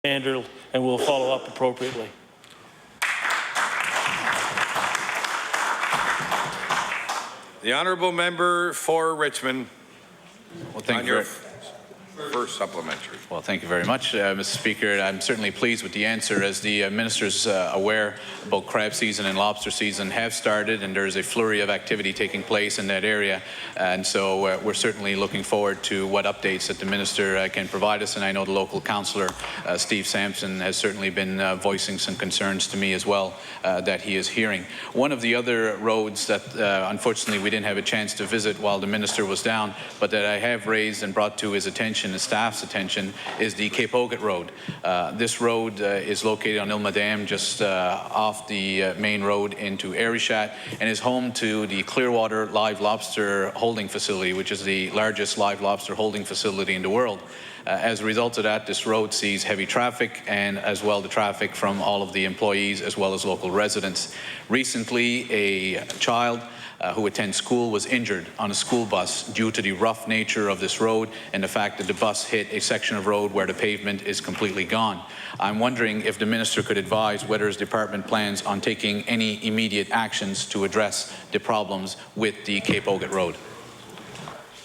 handled and will follow up appropriately. The honourable member for Richmond. Well, thank you. First supplementary. Well, thank you very much, Mr. Speaker. I'm certainly pleased with the answer. As the Minister's aware, both crab season and lobster season have started, and there's a flurry of activity taking place in that area. And so we're certainly looking forward to what updates that the Minister can provide us. And I know the local councillor, Steve Sampson, has certainly been voicing some concerns to me as well that he is hearing. One of the other roads that unfortunately we didn't have a chance to visit while the Minister was down, but that I have raised and brought to his attention, the staff's attention, is the Cape Ogat Road. This road is located on Ilmadam, just off the main road into Arishat, and is home to the Clearwater Live Lobster Holding Facility, which is the largest live lobster holding facility in the world. As a result of that, this road sees heavy traffic, and as well the traffic from all of the employees as well as local residents. Recently, a child who attends school was injured on a school bus due to the rough nature of this road and the fact that the bus hit a section of road where the pavement is completely gone. I'm wondering if the Minister could advise whether his department plans on taking any immediate actions to address the problems with the Cape Ogat Road.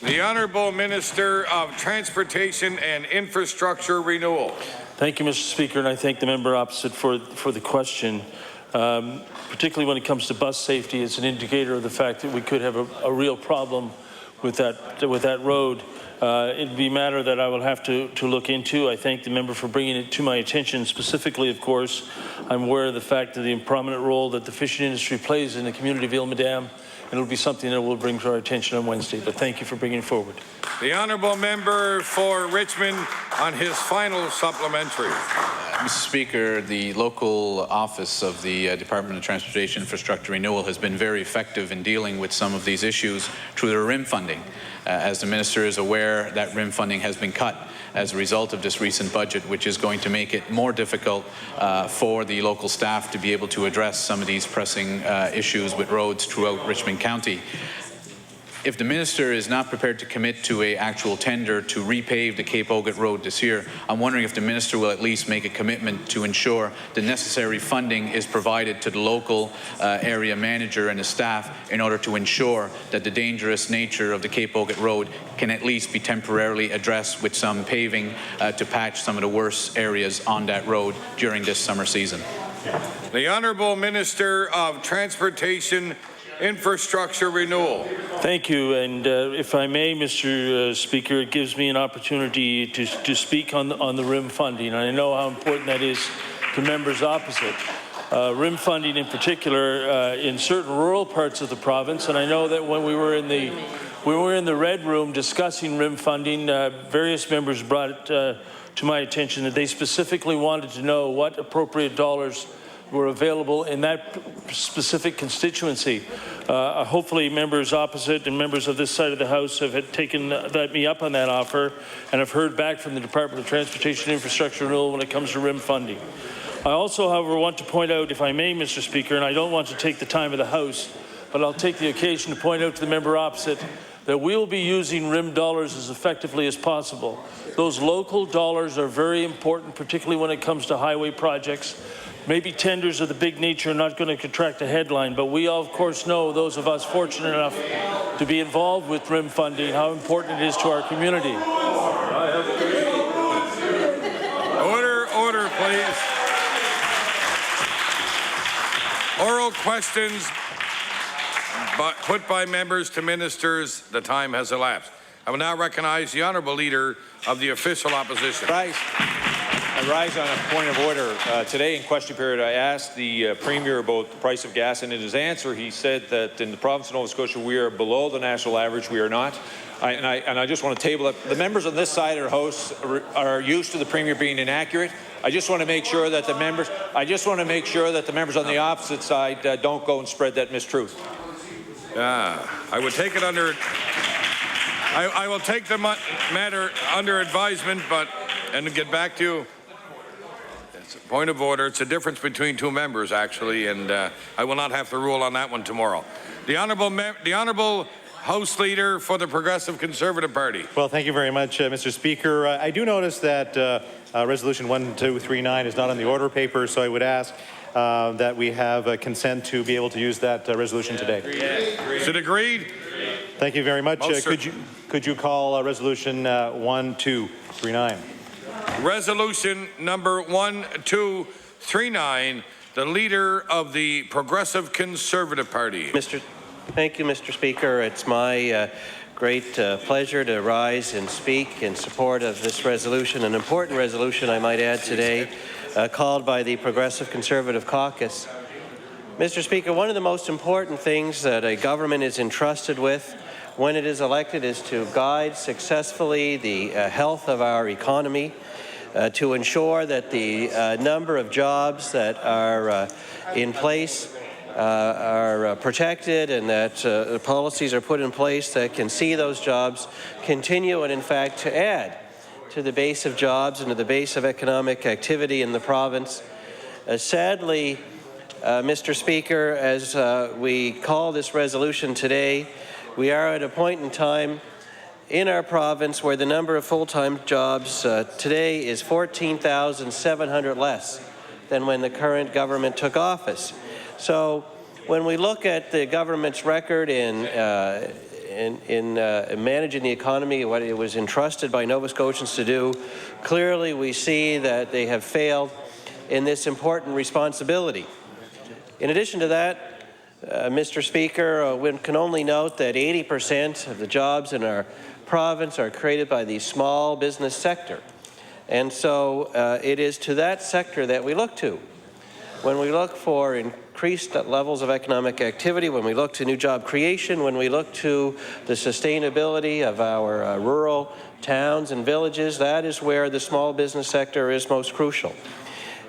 The Honourable Minister of Transportation and Infrastructure Renewal. Thank you, Mr. Speaker, and I thank the member opposite for the question. Particularly when it comes to bus safety, it's an indicator of the fact that we could have a real problem with that road. It'd be a matter that I will have to look into. I thank the member for bringing it to my attention. Specifically, of course, I'm aware of the fact of the prominent role that the fishing industry plays in the community of Ilmadam, and it'll be something that we'll bring to our attention on Wednesday. But thank you for bringing it forward. The honourable member for Richmond on his final supplementary. Mr. Speaker, the local office of the Department of Transportation Infrastructure Renewal has been very effective in dealing with some of these issues through their RIM funding. As the Minister is aware, that RIM funding has been cut as a result of this recent budget, which is going to make it more difficult for the local staff to be able to address some of these pressing issues with roads throughout Richmond County. If the Minister is not prepared to commit to an actual tender to repave the Cape Ogat Road this year, I'm wondering if the Minister will at least make a commitment to ensure the necessary funding is provided to the local area manager and the staff in order to ensure that the dangerous nature of the Cape Ogat Road can at least be temporarily addressed with some paving to patch some of the worst areas on that road during this summer season. The Honourable Minister of Transportation Infrastructure Renewal. Thank you, and if I may, Mr. Speaker, it gives me an opportunity to speak on the RIM funding. And I know how important that is to members opposite. RIM funding in particular in certain rural parts of the province, and I know that when we were in the Red Room discussing RIM funding, various members brought it to my attention that they specifically wanted to know what appropriate dollars were available in that specific constituency. Hopefully members opposite and members of this side of the House have taken me up on that offer and have heard back from the Department of Transportation Infrastructure Renewal when it comes to RIM funding. I also, however, want to point out, if I may, Mr. Speaker, and I don't want to take the time of the House, but I'll take the occasion to point out to the member opposite that we will be using RIM dollars as effectively as possible. Those local dollars are very important, particularly when it comes to highway projects. Maybe tenders of the big nature are not going to attract a headline, but we all, of course, know, those of us fortunate enough to be involved with RIM funding, how important it is to our community. Order, please. Oral questions put by members to ministers. The time has elapsed. I will now recognize the Honourable Leader of the Official Opposition. I rise on a point of order. Today in question period, I asked the Premier about the price of gas, and in his answer, he said that in the province of Nova Scotia, we are below the national average. We are not. I just want to table it. The members on this side of the House are used to the Premier being inaccurate. I just want to make sure that the members. I just want to make sure that the members on the opposite side don't go and spread that mistruth. I would take it under. I will take the matter under advisement, and get back to you. It's a point of order. It's a difference between two members, actually, and I will not have to rule on that one tomorrow. The honourable House Leader for the Progressive Conservative Party. Well, thank you very much, Mr. Speaker. I do notice that Resolution 1239 is not on the order paper, so I would ask that we have consent to be able to use that resolution today. Is it agreed? Thank you very much. Most Could you call Resolution 1239? Resolution number 1239, the Leader of the Progressive Conservative Party. Thank you, Mr. Speaker. It's my great pleasure to rise and speak in support of this resolution, an important resolution, I might add, today, called by the Progressive Conservative Caucus. Mr. Speaker, one of the most important things that a government is entrusted with when it is elected is to guide successfully the health of our economy, to ensure that the number of jobs that are in place are protected, and that policies are put in place that can see those jobs continue and, in fact, to add to the base of jobs and to the base of economic activity in the province. Sadly, Mr. Speaker, as we call this resolution today, we are at a point in time in our province where the number of full-time jobs today is 14,700 less than when the current government took office. So when we look at the government's record in managing the economy, what it was entrusted by Nova Scotians to do, clearly we see that they have failed in this important responsibility. In addition to that, Mr. Speaker, we can only note that 80% of the jobs in our province are created by the small business sector. And so it is to that sector that we look to when we look for increased levels of economic activity, when we look to new job creation, when we look to the sustainability of our rural towns and villages. That is where the small business sector is most crucial.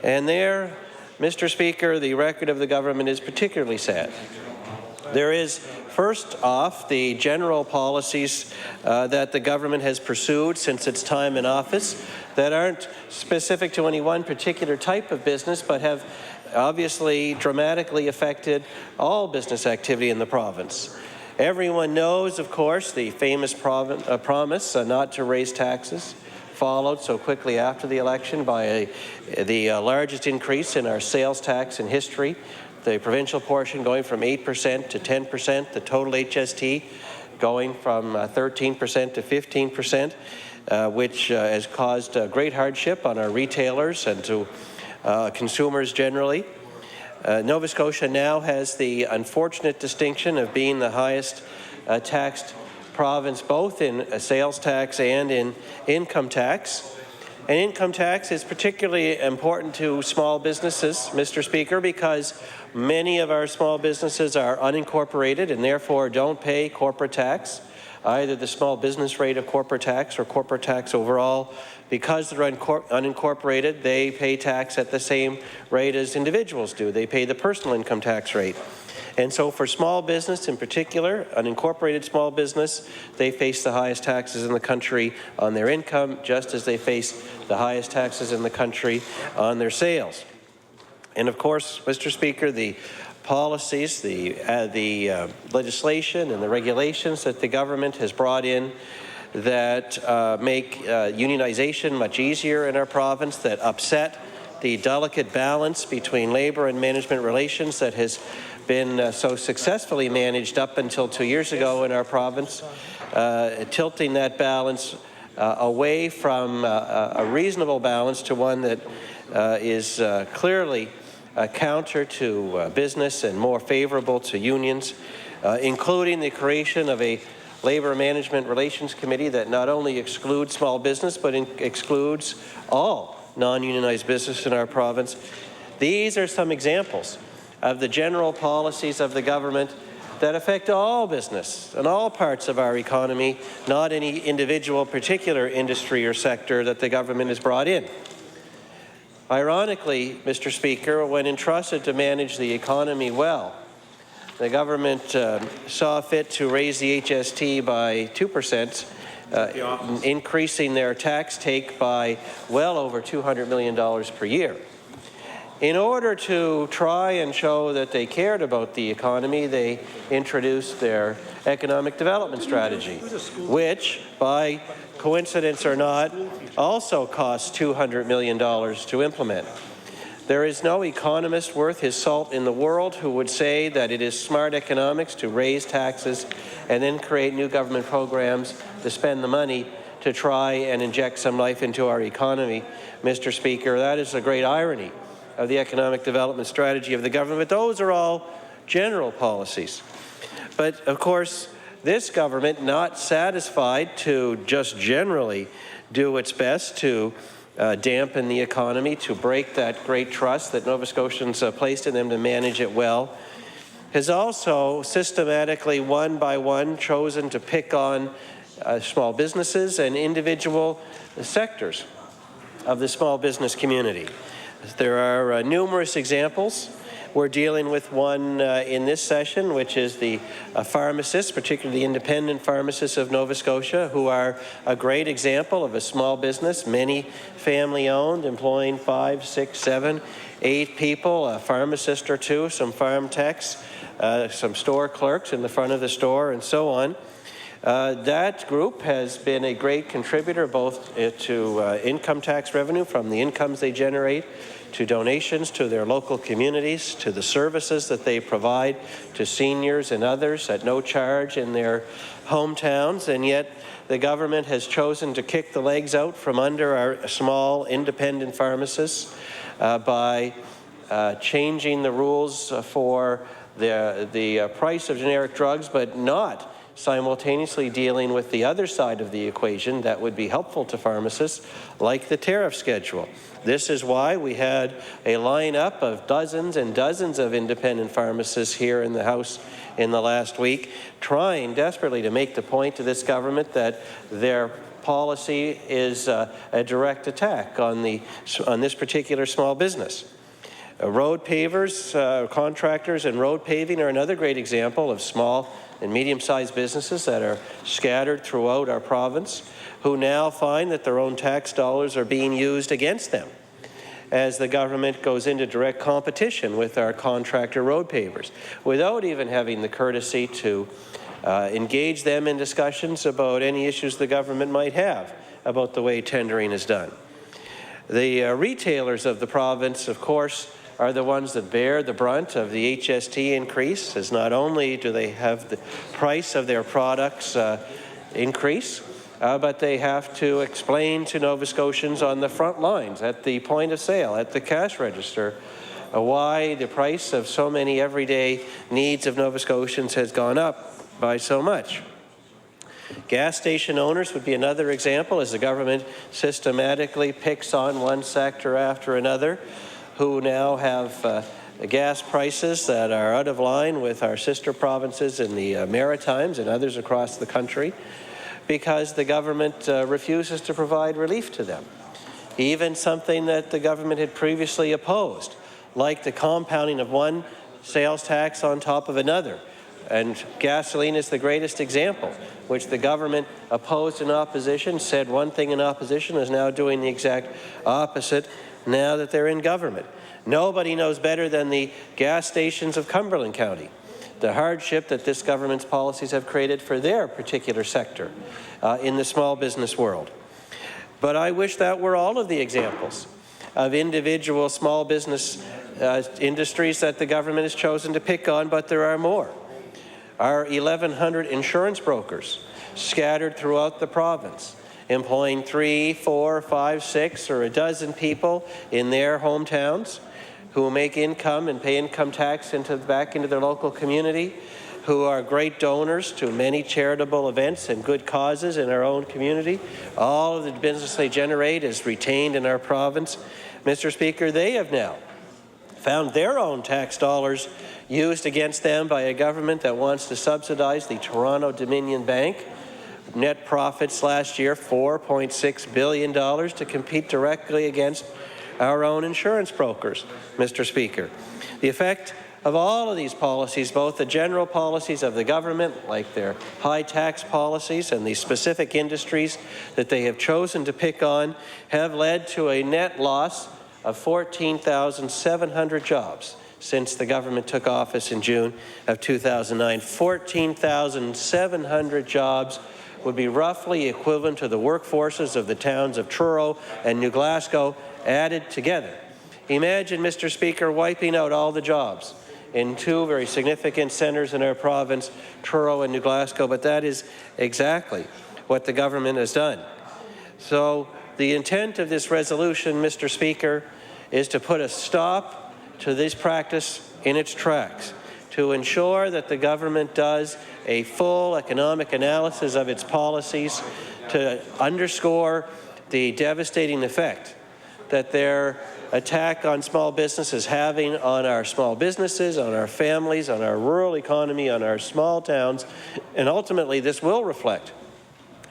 And there, Mr. Speaker, the record of the government is particularly sad. There is, first off, the general policies that the government has pursued since its time in office that aren't specific to any one particular type of business, but have obviously dramatically affected all business activity in the province. Everyone knows, of course, the famous promise not to raise taxes, followed so quickly after the election by the largest increase in our sales tax in history, the provincial portion going from 8% to 10%, the total HST going from 13% to 15%, which has caused great hardship on our retailers and to consumers generally. Nova Scotia now has the unfortunate distinction of being the highest taxed province, both in sales tax and in income tax. And income tax is particularly important to small businesses, Mr. Speaker, because many of our small businesses are unincorporated and therefore don't pay corporate tax, either the small business rate of corporate tax or corporate tax overall. Because they're unincorporated, they pay tax at the same rate as individuals do. They pay the personal income tax rate. And so for small business in particular, unincorporated small business, they face the highest taxes in the country on their income, just as they face the highest taxes in the country on their sales. And of course, Mr. Speaker, the policies, the legislation and the regulations that the government has brought in that make unionization much easier in our province, that upset the delicate balance between labor and management relations that has been so successfully managed up until 2 years ago in our province, tilting that balance away from a reasonable balance to one that is clearly counter to business and more favorable to unions, including the creation of a Labor Management Relations Committee that not only excludes small business, but excludes all non-unionized business in our province. These are some examples of the general policies of the government that affect all business and all parts of our economy, not any individual particular industry or sector that the government has brought in. Ironically, Mr. Speaker, when entrusted to manage the economy well, the government saw fit to raise the HST by 2%, increasing their tax take by well over $200 million per year. In order to try and show that they cared about the economy, they introduced their economic development strategy, which, by coincidence or not, also cost $200 million to implement. There is no economist worth his salt in the world who would say that it is smart economics to raise taxes and then create new government programs to spend the money to try and inject some life into our economy. Mr. Speaker, that is a great irony of the economic development strategy of the government. Those are all general policies. But of course, this government, not satisfied to just generally do its best to dampen the economy, to break that great trust that Nova Scotians placed in them to manage it well, has also systematically, one by one, chosen to pick on small businesses and individual sectors of the small business community. There are numerous examples. We're dealing with one in this session, which is the pharmacists, particularly the independent pharmacists of Nova Scotia, who are a great example of a small business, many family-owned, employing 5, 6, 7, 8 people, a pharmacist or two, some farm techs, some store clerks in the front of the store, and so on. That group has been a great contributor both to income tax revenue from the incomes they generate, to donations to their local communities, to the services that they provide to seniors and others at no charge in their hometowns, and yet the government has chosen to kick the legs out from under our small independent pharmacists by changing the rules for the price of generic drugs, but not simultaneously dealing with the other side of the equation that would be helpful to pharmacists, like the tariff schedule. This is why we had a lineup of dozens and dozens of independent pharmacists here in the House in the last week, trying desperately to make the point to this government that their policy is a direct attack on this particular small business. Road pavers, contractors and road paving are another great example of small and medium-sized businesses that are scattered throughout our province, who now find that their own tax dollars are being used against them as the government goes into direct competition with our contractor road pavers, without even having the courtesy to engage them in discussions about any issues the government might have about the way tendering is done. The retailers of the province, of course, are the ones that bear the brunt of the HST increase, as not only do they have the price of their products increase, but they have to explain to Nova Scotians on the front lines, at the point of sale, at the cash register, why the price of so many everyday needs of Nova Scotians has gone up by so much. Gas station owners would be another example, as the government systematically picks on one sector after another, who now have gas prices that are out of line with our sister provinces in the Maritimes and others across the country, because the government refuses to provide relief to them. Even something that the government had previously opposed, like the compounding of one sales tax on top of another. And gasoline is the greatest example, which the government opposed in opposition, said one thing in opposition, is now doing the exact opposite now that they're in government. Nobody knows better than the gas stations of Cumberland County the hardship that this government's policies have created for their particular sector in the small business world. But I wish that were all of the examples of individual small business industries that the government has chosen to pick on, but there are more. Our 1,100 insurance brokers scattered throughout the province, employing 3, 4, 5, 6, or a dozen people in their hometowns who make income and pay income tax back into their local community, who are great donors to many charitable events and good causes in our own community. All of the business they generate is retained in our province. Mr. Speaker, they have now found their own tax dollars used against them by a government that wants to subsidize the Toronto Dominion Bank. Net profits last year, $4.6 billion, to compete directly against our own insurance brokers, Mr. Speaker. The effect of all of these policies, both the general policies of the government, like their high tax policies, and the specific industries that they have chosen to pick on, have led to a net loss of 14,700 jobs since the government took office in June of 2009. 14,700 jobs would be roughly equivalent to the workforces of the towns of Truro and New Glasgow added together. Imagine, Mr. Speaker, wiping out all the jobs in two very significant centres in our province, Truro and New Glasgow, but that is exactly what the government has done. So the intent of this resolution, Mr. Speaker, is to put a stop to this practice in its tracks, to ensure that the government does a full economic analysis of its policies, to underscore the devastating effect that their attack on small business is having on our small businesses, on our families, on our rural economy, on our small towns, and ultimately this will reflect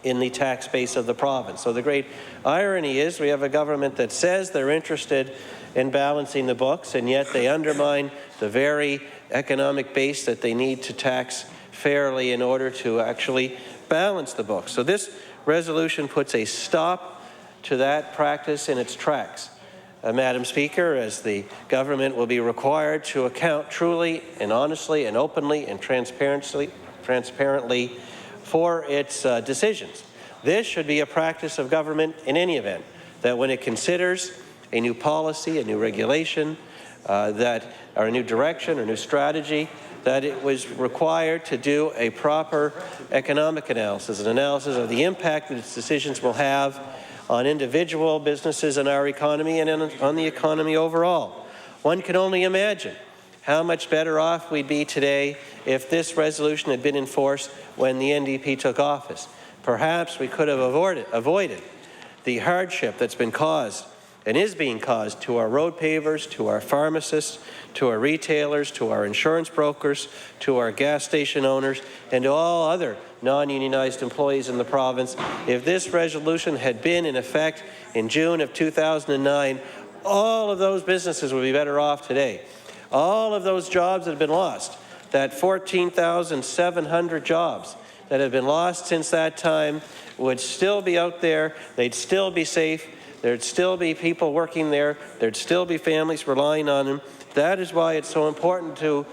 in the tax base of the province. So the great irony is we have a government that says they're interested in balancing the books, and yet they undermine the very economic base that they need to tax fairly in order to actually balance the books. So this resolution puts a stop to that practice in its tracks. Madam Speaker, as the government will be required to account truly and honestly and openly and transparently for its decisions. This should be a practice of government in any event, that when it considers a new policy, a new regulation, or a new direction, or new strategy, that it was required to do a proper economic analysis, an analysis of the impact that its decisions will have on individual businesses in our economy and on the economy overall. One can only imagine how much better off we'd be today if this resolution had been enforced when the NDP took office. Perhaps we could have avoided the hardship that's been caused and is being caused to our road pavers, to our pharmacists, to our retailers, to our insurance brokers, to our gas station owners, and to all other non-unionized employees in the province. If this resolution had been in effect in June of 2009, all of those businesses would be better off today. All of those jobs that have been lost, that 14,700 jobs that have been lost since that time, would still be out there. They'd still be safe. There'd still be people working there. There'd still be families relying on them. That is why it's so important to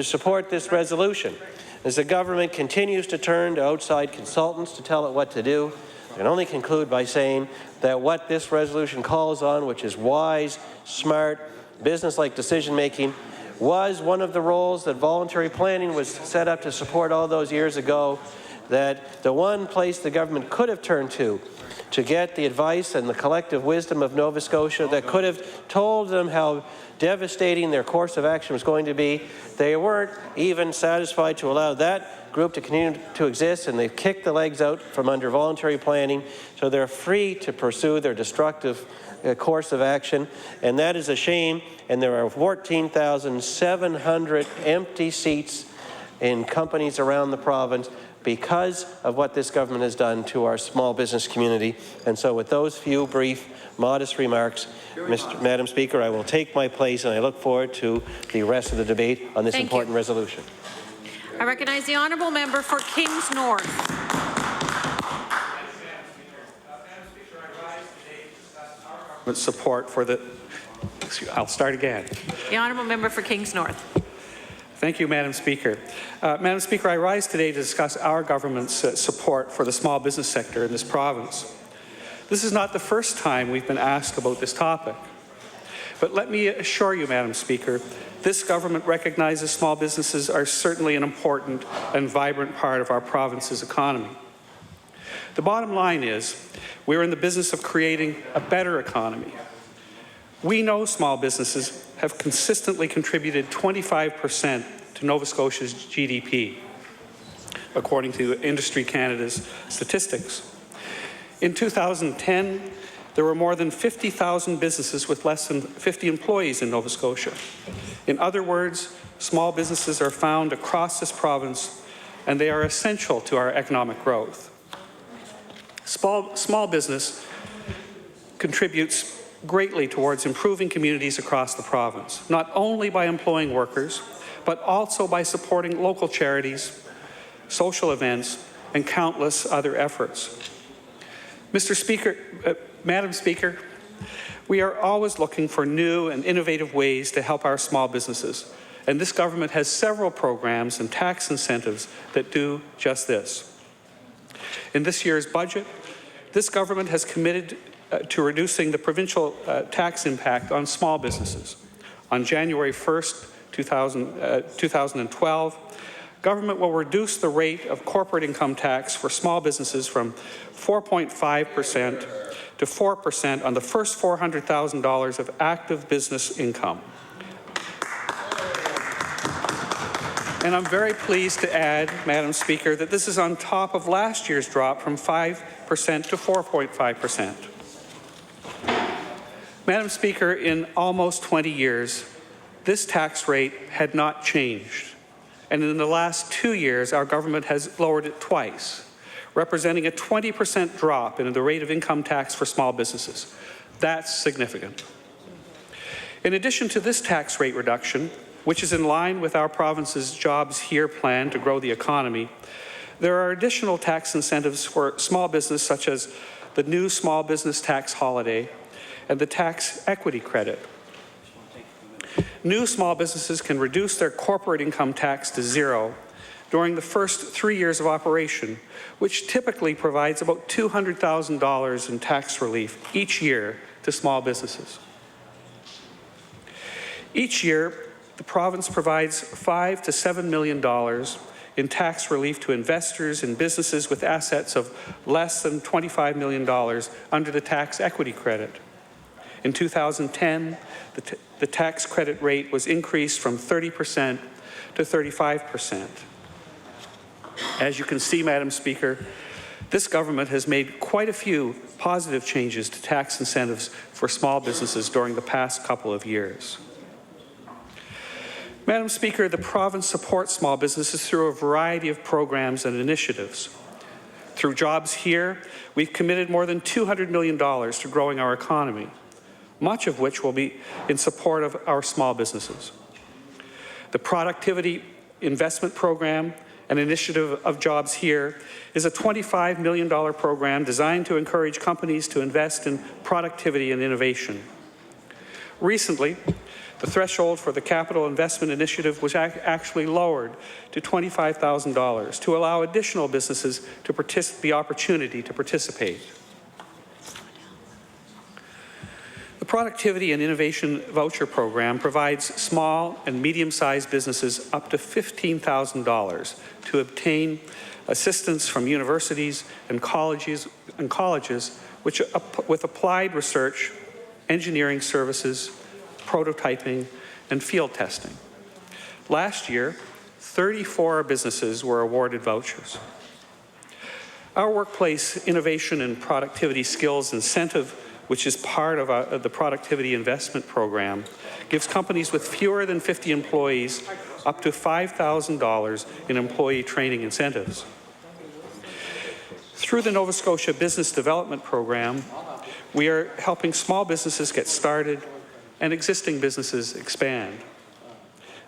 support this resolution. As the government continues to turn to outside consultants to tell it what to do, I can only conclude by saying that what this resolution calls on, which is wise, smart, business-like decision-making, was one of the roles that voluntary planning was set up to support all those years ago, that the one place the government could have turned to get the advice and the collective wisdom of Nova Scotia, that could have told them how devastating their course of action was going to be. They weren't even satisfied to allow that group to continue to exist, and they've kicked the legs out from under voluntary planning, so they're free to pursue their destructive course of action, and that is a shame. And there are 14,700 empty seats in companies around the province because of what this government has done to our small business community. And so with those few brief, modest remarks, Madam Speaker, I will take my place, and I look forward to the rest of the debate on this important resolution. I recognize the honourable member for Kings North. Support for the, I'll start again. The honourable member for Kings North. Thank you, Madam Speaker. Madam Speaker, I rise today to discuss our government's support for the small business sector in this province. This is not the first time we've been asked about this topic. But let me assure you, Madam Speaker, this government recognizes small businesses are certainly an important and vibrant part of our province's economy. The bottom line is, we're in the business of creating a better economy. We know small businesses have consistently contributed 25% to Nova Scotia's GDP, according to Industry Canada's statistics. In 2010, there were more than 50,000 businesses with less than 50 employees in Nova Scotia. In other words, small businesses are found across this province, and they are essential to our economic growth. Small business contributes greatly towards improving communities across the province, not only by employing workers, but also by supporting local charities, social events, and countless other efforts. Madam Speaker, We are always looking for new and innovative ways to help our small businesses, and this government has several programs and tax incentives that do just this. In this year's budget, this government has committed to reducing the provincial tax impact on small businesses. On January 1st, 2012, government will reduce the rate of corporate income tax for small businesses from 4.5% to 4% on the first $400,000 of active business income. And I'm very pleased to add, Madam Speaker, that this is on top of last year's drop from 5% to 4.5%. Madam Speaker, in almost 20 years, this tax rate had not changed. And in the last 2 years, our government has lowered it twice, representing a 20% drop in the rate of income tax for small businesses. That's significant. In addition to this tax rate reduction, which is in line with our province's Jobs Here plan to grow the economy, there are additional tax incentives for small business, such as the new small business tax holiday and the tax equity credit. New small businesses can reduce their corporate income tax to zero during the first 3 years of operation, which typically provides about $200,000 in tax relief each year to small businesses. Each year, the province provides $5 to $7 million in tax relief to investors in businesses with assets of less than $25 million under the tax equity credit. In 2010, the tax credit rate was increased from 30% to 35%. As you can see, Madam Speaker, this government has made quite a few positive changes to tax incentives for small businesses during the past couple of years. Madam Speaker, the province supports small businesses through a variety of programs and initiatives. Through Jobs Here, we've committed more than $200 million to growing our economy, much of which will be in support of our small businesses. The Productivity Investment Program, an initiative of Jobs Here, is a $25 million program designed to encourage companies to invest in productivity and innovation. Recently, the threshold for the Capital Investment Initiative was actually lowered to $25,000 to allow additional businesses to the opportunity to participate. The Productivity and Innovation Voucher Program provides small and medium-sized businesses up to $15,000 to obtain assistance from universities and colleges which, with applied research, engineering services, prototyping, and field testing. Last year, 34 businesses were awarded vouchers. Our Workplace Innovation and Productivity Skills Incentive, which is part of the Productivity Investment Program, gives companies with fewer than 50 employees up to $5,000 in employee training incentives. Through the Nova Scotia Business Development Program, we are helping small businesses get started and existing businesses expand.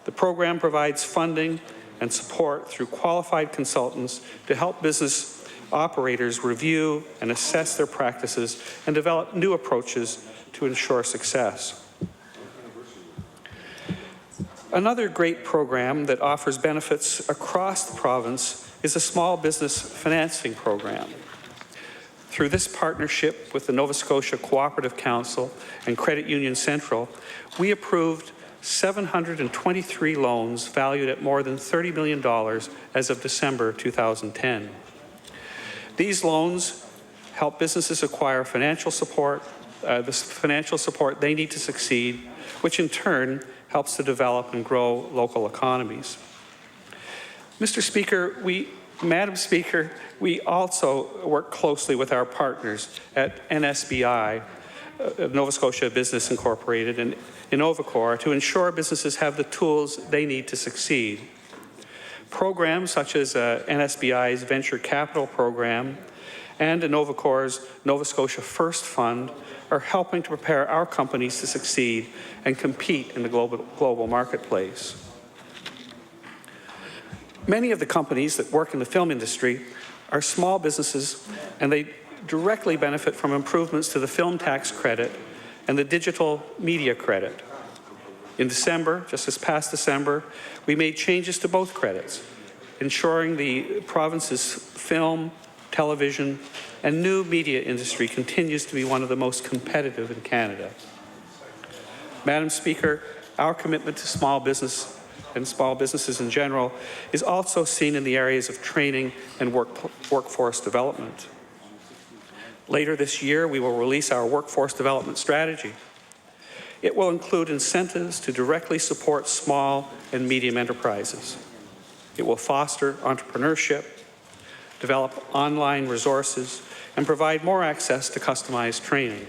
The program provides funding and support through qualified consultants to help business operators review and assess their practices and develop new approaches to ensure success. Another great program that offers benefits across the province is a small business financing program. Through this partnership with the Nova Scotia Cooperative Council and Credit Union Central, we approved 723 loans valued at more than $30 million as of December 2010. These loans help businesses acquire financial support, the financial support they need to succeed, which in turn helps to develop and grow local economies. Madam Speaker, we also work closely with our partners at NSBI, Nova Scotia Business Incorporated, and Innovacor to ensure businesses have the tools they need to succeed. Programs such as NSBI's Venture Capital Program and Innovacor's Nova Scotia First Fund are helping to prepare our companies to succeed and compete in the global marketplace. Many of the companies that work in the film industry are small businesses, and they directly benefit from improvements to the film tax credit and the digital media credit. In December, just this past December, we made changes to both credits, ensuring the province's film, television, and new media industry continues to be one of the most competitive in Canada. Madam Speaker, our commitment to small business and small businesses in general is also seen in the areas of training and workforce development. Later this year, we will release our workforce development strategy. It will include incentives to directly support small and medium enterprises. It will foster entrepreneurship, develop online resources, and provide more access to customized training.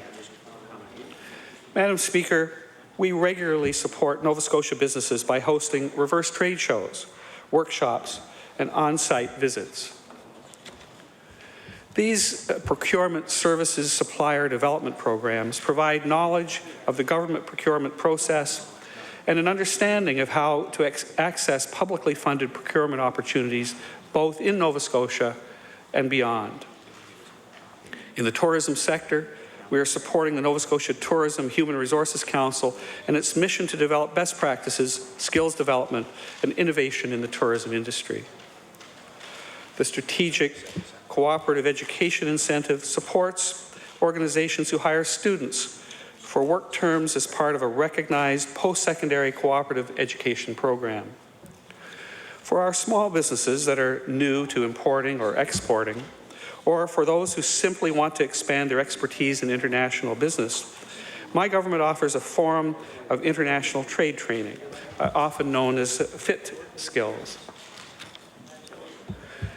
Madam Speaker, we regularly support Nova Scotia businesses by hosting reverse trade shows, workshops, and on-site visits. These procurement services supplier development programs provide knowledge of the government procurement process and an understanding of how to access publicly funded procurement opportunities both in Nova Scotia and beyond. In the tourism sector, we are supporting the Nova Scotia Tourism Human Resources Council and its mission to develop best practices, skills development, and innovation in the tourism industry. The strategic cooperative education incentive supports organizations who hire students for work terms as part of a recognized post-secondary cooperative education program. For our small businesses that are new to importing or exporting, or for those who simply want to expand their expertise in international business, my government offers a form of international trade training, often known as FIT skills.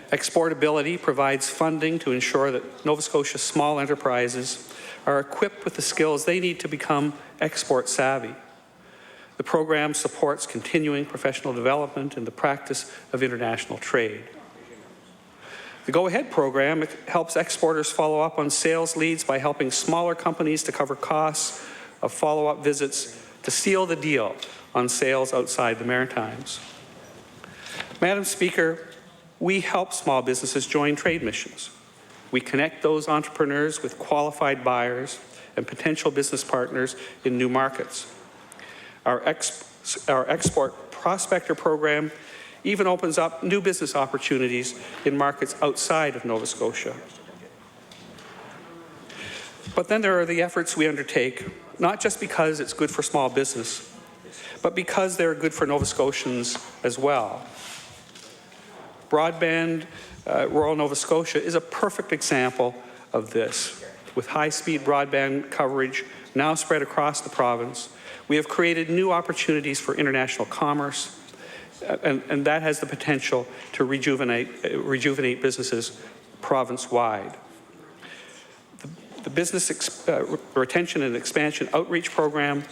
Exportability provides funding to ensure that Nova Scotia small enterprises are equipped with the skills they need to become export savvy. The program supports continuing professional development and the practice of international trade. The Go Ahead program helps exporters follow up on sales leads by helping smaller companies to cover costs of follow-up visits to seal the deal on sales outside the Maritimes. Madam Speaker, we help small businesses join trade missions. We connect those entrepreneurs with qualified buyers and potential business partners in new markets. Our export prospector program even opens up new business opportunities in markets outside of Nova Scotia. But then there are the efforts we undertake, not just because it's good for small business, but because they're good for Nova Scotians as well. Broadband Rural Nova Scotia is a perfect example of this. With high-speed broadband coverage now spread across the province, we have created new opportunities for international commerce, and that has the potential to rejuvenate businesses province-wide. The Business Retention and Expansion Outreach Program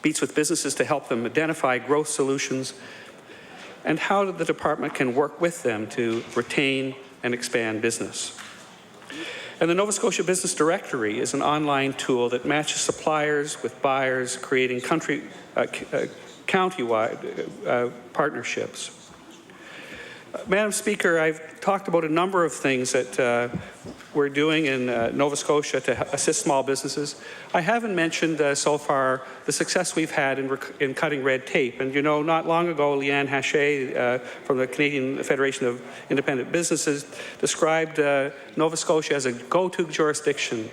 meets with businesses to help them identify growth solutions and how the department can work with them to retain and expand business. And the Nova Scotia Business Directory is an online tool that matches suppliers with buyers, creating county-wide partnerships. Madam Speaker, I've talked about a number of things that we're doing in Nova Scotia to assist small businesses. I haven't mentioned so far the success we've had in cutting red tape. And you know, not long ago, Leanne Haché from the Canadian Federation of Independent Businesses described Nova Scotia as a go-to jurisdiction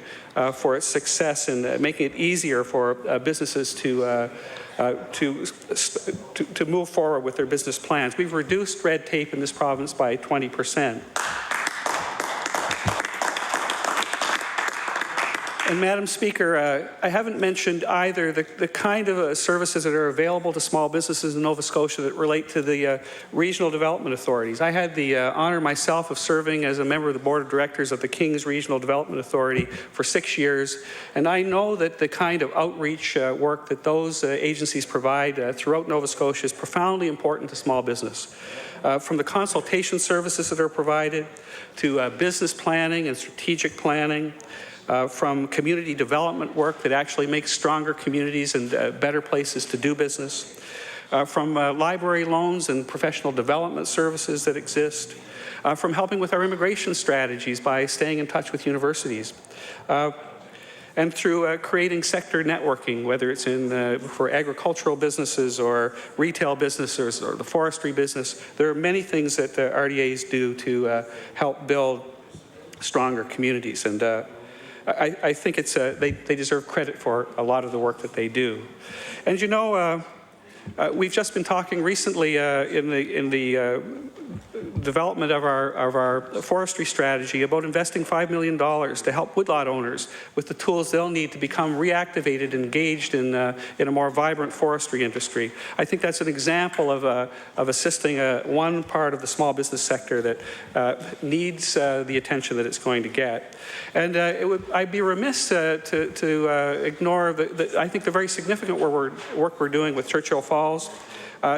for its success in making it easier for businesses to move forward with their business plans. We've reduced red tape in this province by 20%. And Madam Speaker, I haven't mentioned either the kind of services that are available to small businesses in Nova Scotia that relate to the regional development authorities. I had the honor myself of serving as a member of the board of directors of the King's Regional Development Authority for 6 years, and I know that the kind of outreach work that those agencies provide throughout Nova Scotia is profoundly important to small business. From the consultation services that are provided to business planning and strategic planning, from community development work that actually makes stronger communities and better places to do business, from library loans and professional development services that exist, from helping with our immigration strategies by staying in touch with universities. and through creating sector networking, whether it's for agricultural businesses or retail businesses or the forestry business. There are many things that RDAs do to help build stronger communities, and I think they deserve credit for a lot of the work that they do. And you know, we've just been talking recently in the development of our forestry strategy about investing $5 million to help woodlot owners with the tools they'll need to become reactivated and engaged in a more vibrant forestry industry. I think that's an example of assisting one part of the small business sector that needs the attention that it's going to get. And I'd be remiss to ignore I think the very significant work we're doing with Churchill Falls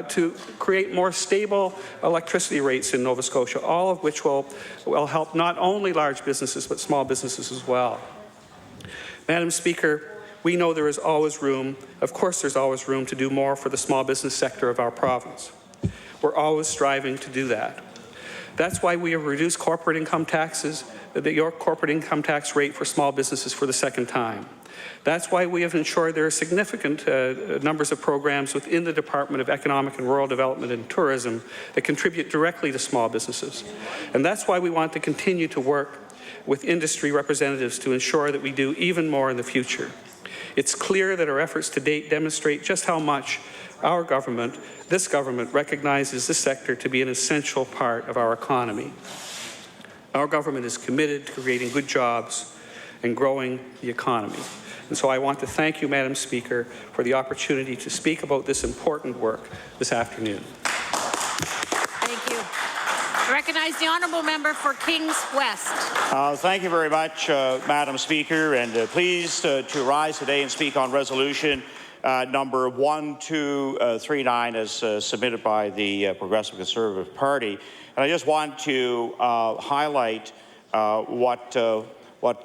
to create more stable electricity rates in Nova Scotia, all of which will help not only large businesses but small businesses as well. Madam Speaker, we know there is always room, of course there's always room to do more for the small business sector of our province. We're always striving to do that. That's why we have reduced corporate income taxes, your corporate income tax rate for small businesses for the second time. That's why we have ensured there are significant numbers of programs within the Department of Economic and Rural Development and Tourism that contribute directly to small businesses. And that's why we want to continue to work with industry representatives to ensure that we do even more in the future. It's clear that our efforts to date demonstrate just how much our government, this government, recognizes this sector to be an essential part of our economy. Our government is committed to creating good jobs and growing the economy. And so I want to thank you, Madam Speaker, for the opportunity to speak about this important work this afternoon. Thank you. I recognize the honourable member for Kings West. Thank you very much, Madam Speaker, and pleased to rise today and speak on resolution number 1239 as submitted by the Progressive Conservative Party. And I just want to highlight what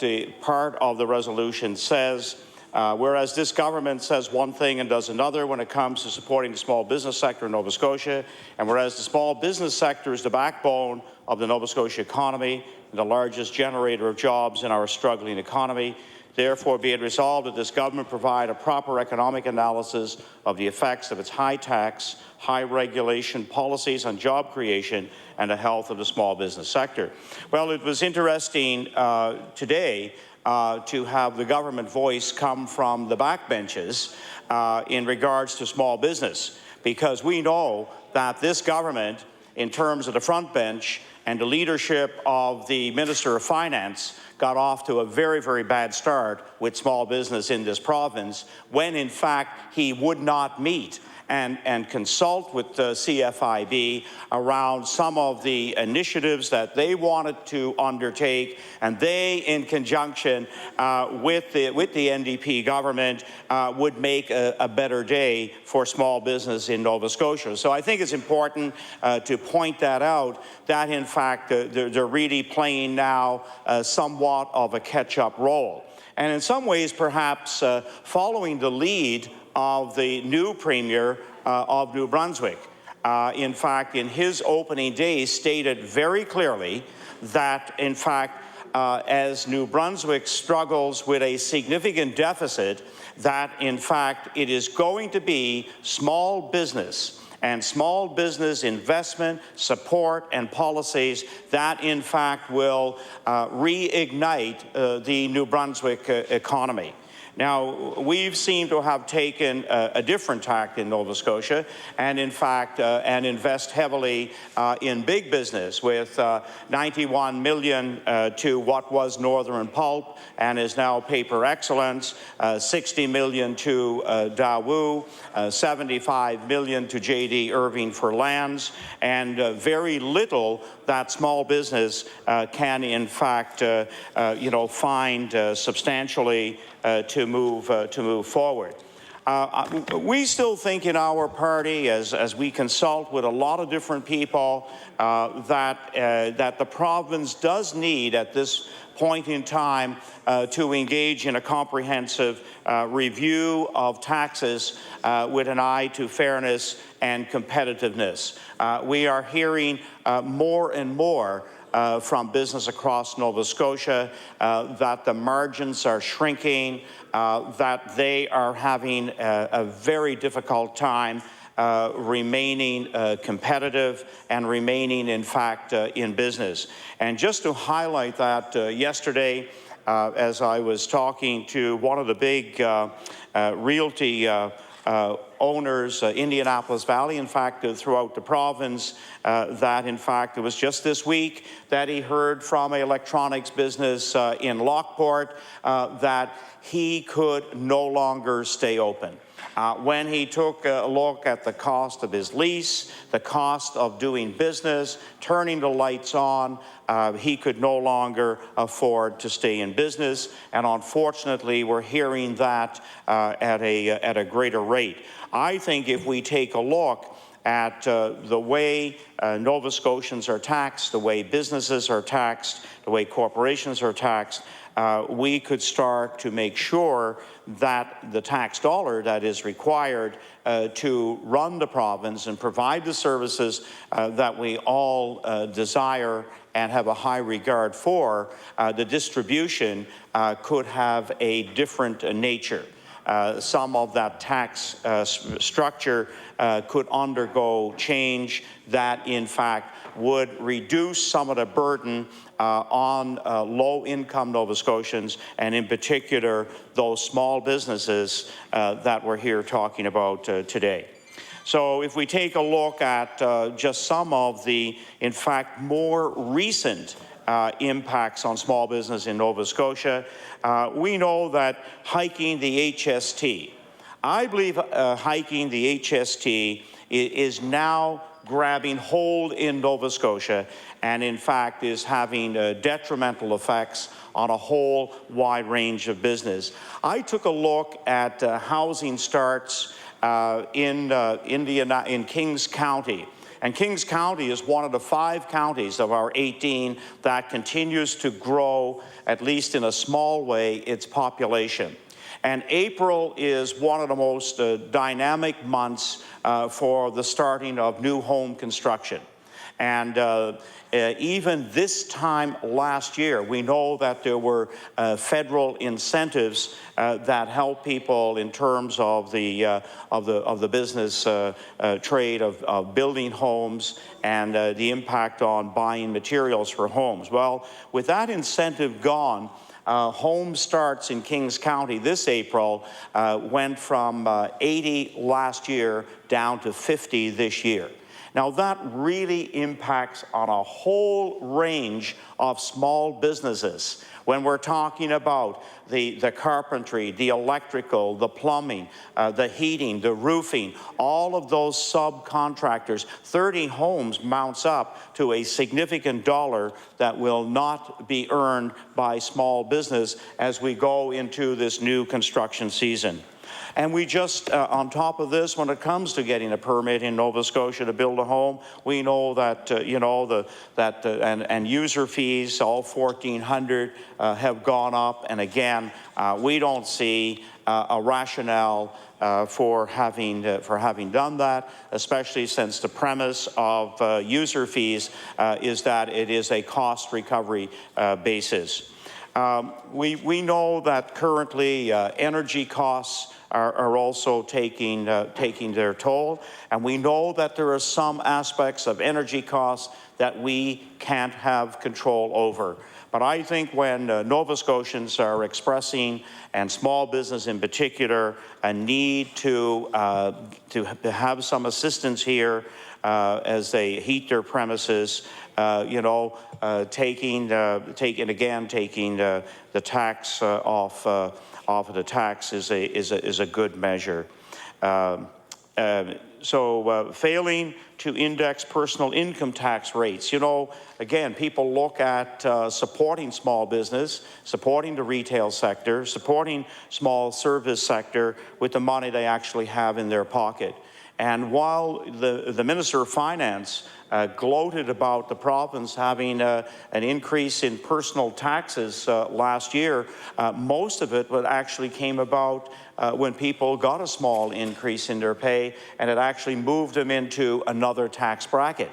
the part of the resolution says. Whereas this government says one thing and does another when it comes to supporting the small business sector in Nova Scotia, and whereas the small business sector is the backbone of the Nova Scotia economy and the largest generator of jobs in our struggling economy, therefore be it resolved that this government provide a proper economic analysis of the effects of its high tax, high regulation policies on job creation and the health of the small business sector. Well, it was interesting today to have the government voice come from the backbenches in regards to small business, because we know that this government, in terms of the front bench and the leadership of the Minister of Finance, got off to a very, very bad start with small business in this province when, in fact, he would not meet and consult with the CFIB around some of the initiatives that they wanted to undertake, and they, in conjunction with the NDP government, would make a better day for small business in Nova Scotia. So I think it's important to point that out, that in fact they're really playing now somewhat of a catch-up role. And in some ways, perhaps following the lead of the new Premier of New Brunswick. In fact, in his opening days, stated very clearly that, in fact, as New Brunswick struggles with a significant deficit, that, in fact, it is going to be small business and small business investment, support, and policies that, in fact, will reignite the New Brunswick economy. Now, we've seemed to have taken a different tack in Nova Scotia and, in fact, and invest heavily in big business with 91 million to what was Northern Pulp and is now Paper Excellence, 60 million to Daewoo, 75 million to J.D. Irving for lands, and very little that small business can, in fact, find substantially to move forward. We still think in our party, as we consult with a lot of different people, that the province does need at this point in time to engage in a comprehensive review of taxes with an eye to fairness and competitiveness. We are hearing more and more from business across Nova Scotia, that the margins are shrinking, that they are having a very difficult time remaining competitive and remaining, in fact, in business. And just to highlight that, yesterday, as I was talking to one of the big realty owners, Indianapolis Valley, in fact, throughout the province, that in fact it was just this week that he heard from an electronics business in Lockport that he could no longer stay open. When he took a look at the cost of his lease, the cost of doing business, turning the lights on, he could no longer afford to stay in business. And unfortunately, we're hearing that at a greater rate. I think if we take a look at the way Nova Scotians are taxed, the way businesses are taxed, the way corporations are taxed, we could start to make sure that the tax dollar that is required to run the province and provide the services that we all desire and have a high regard for, the distribution could have a different nature. Some of that tax structure could undergo change that, in fact, would reduce some of the burden on low-income Nova Scotians, and in particular, those small businesses that we're here talking about today. So if we take a look at just some of the, in fact, more recent impacts on small business in Nova Scotia, we know that hiking the HST, I believe hiking the HST is now grabbing hold in Nova Scotia, and in fact is having detrimental effects on a whole wide range of business. I took a look at housing starts in Kings County. And Kings County is one of the 5 counties of our 18 that continues to grow, at least in a small way, its population. And April is one of the most dynamic months for the starting of new home construction. And even this time last year, we know that there were federal incentives that help people in terms of the business trade of building homes and the impact on buying materials for homes. Well, with that incentive gone, home starts in Kings County this April went from 80 last year down to 50 this year. Now that really impacts on a whole range of small businesses. When we're talking about the carpentry, the electrical, the plumbing, the heating, the roofing, all of those subcontractors, 30 homes mounts up to a significant dollar that will not be earned by small business as we go into this new construction season. And we just, on top of this, when it comes to getting a permit in Nova Scotia to build a home, we know that, and user fees, all 1,400 have gone up. And again, we don't see a rationale for having done that, especially since the premise of user fees is that it is a cost recovery basis. We know that currently energy costs are also taking their toll, and we know that there are some aspects of energy costs that we can't have control over. But I think when Nova Scotians are expressing, and small business in particular, a need to have some assistance here as they heat their premises, taking the tax off of the tax is a good measure. So failing to index personal income tax rates. Again, people look at supporting small business, supporting the retail sector, supporting small service sector with the money they actually have in their pocket. And while the Minister of Finance gloated about the province having an increase in personal taxes last year, most of it actually came about when people got a small increase in their pay, and it actually moved them into another tax bracket.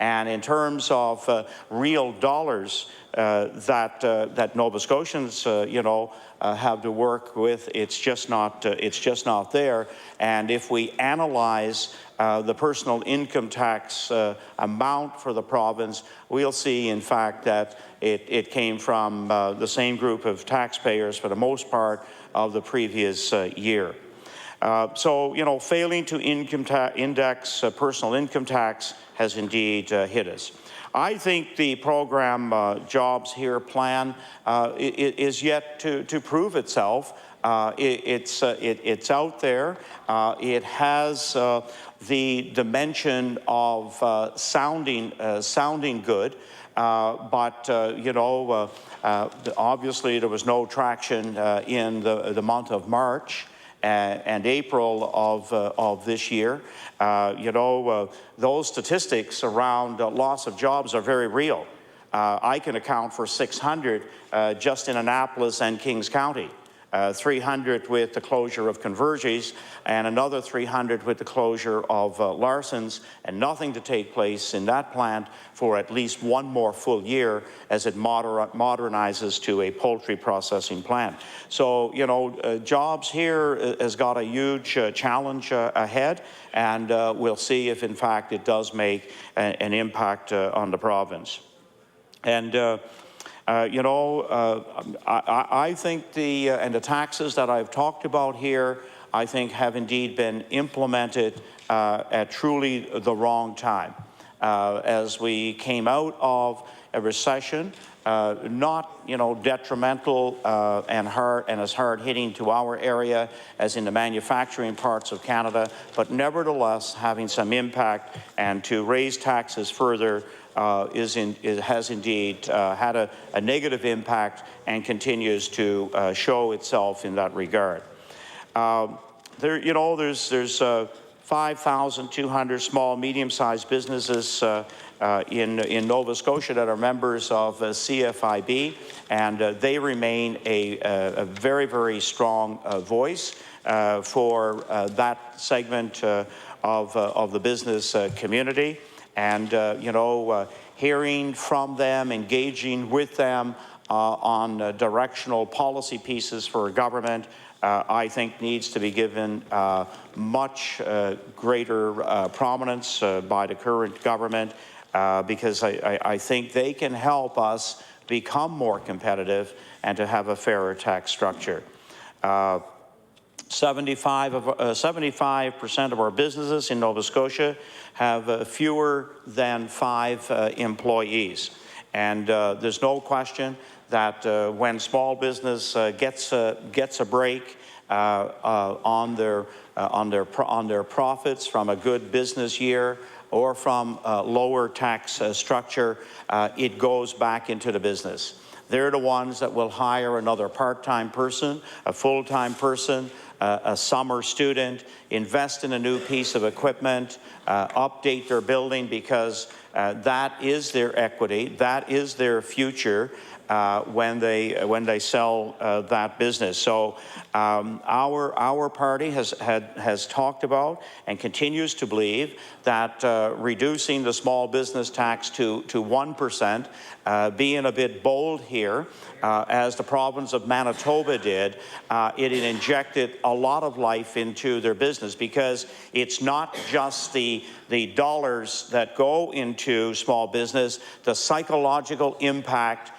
And in terms of real dollars that Nova Scotians, have to work with, it's just not there. And if we analyze the personal income tax amount for the province, we'll see, in fact, that it came from the same group of taxpayers for the most part of the previous year. So, failing to index personal income tax has indeed hit us. I think the program Jobs Here plan is yet to prove itself. It's out there. It has the dimension of sounding good, but obviously there was no traction in the month of March and April of this year. Those statistics around loss of jobs are very real. I can account for 600 just in Annapolis and Kings County. 300 with the closure of Converges, and another 300 with the closure of Larson's, and nothing to take place in that plant for at least one more full year as it modernizes to a poultry processing plant. So, Jobs Here has got a huge challenge ahead, and we'll see if, in fact, it does make an impact on the province. And I think the taxes that I've talked about here, I think have indeed been implemented at truly the wrong time. As we came out of a recession, not detrimental and as hard hitting to our area as in the manufacturing parts of Canada, but nevertheless having some impact, and to raise taxes further has indeed had a negative impact and continues to show itself in that regard. There's 5,200 small, medium-sized businesses in Nova Scotia that are members of CFIB, and they remain a very, very strong voice for that segment of the business community. And, hearing from them, engaging with them on directional policy pieces for government, I think needs to be given much greater prominence by the current government, because I think they can help us become more competitive and to have a fairer tax structure. 75% of our businesses in Nova Scotia have fewer than 5 employees. And there's no question that when small business gets a break on their profits from a good business year or from a lower tax structure, it goes back into the business. They're the ones that will hire another part-time person, a full-time person, a summer student, invest in a new piece of equipment, update their building, because that is their equity, that is their future when they sell that business. So our party has talked about and continues to believe that reducing the small business tax to 1%, being a bit bold here, as the province of Manitoba did, it injected a lot of life into their business, because it's not just the dollars that go into small business. The psychological impact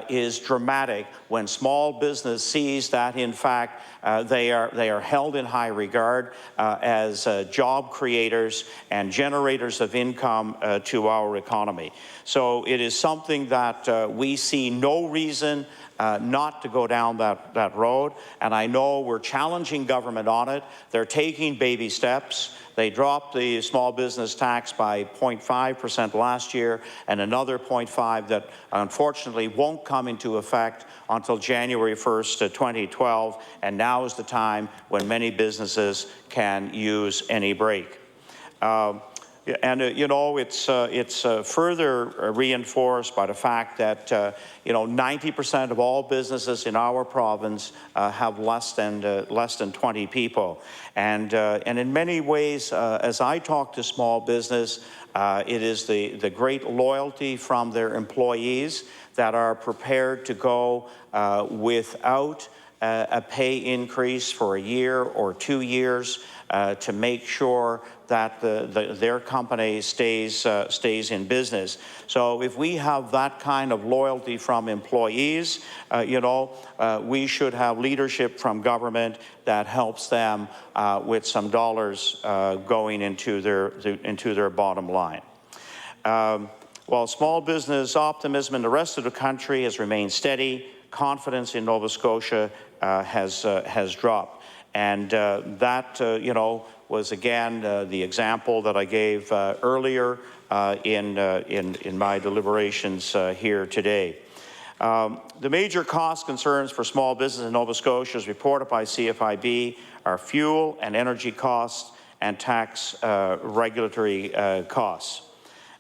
is dramatic when small business sees that, in fact, they are held in high regard as job creators and generators of income to our economy. So it is something that we see no reason not to go down that road, and I know we're challenging government on it. They're taking baby steps. They dropped the small business tax by 0.5% last year, and another 0.5% that unfortunately won't come into effect until January 1st, 2012, and now is the time when many businesses can use any break. And you know, it's further reinforced by the fact that you know, 90% of all businesses in our province have less than 20 people, and in many ways, as I talk to small business, it is the great loyalty from their employees that are prepared to go without a pay increase for a year or 2 years to make sure that their company stays in business. So if we have that kind of loyalty from employees, you know, we should have leadership from government that helps them with some dollars going into their bottom line. While small business optimism in the rest of the country has remained steady, confidence in Nova Scotia has dropped, and that you know, was again the example that I gave earlier in my deliberations here today. The major cost concerns for small business in Nova Scotia, as reported by CFIB, are fuel and energy costs and tax regulatory costs.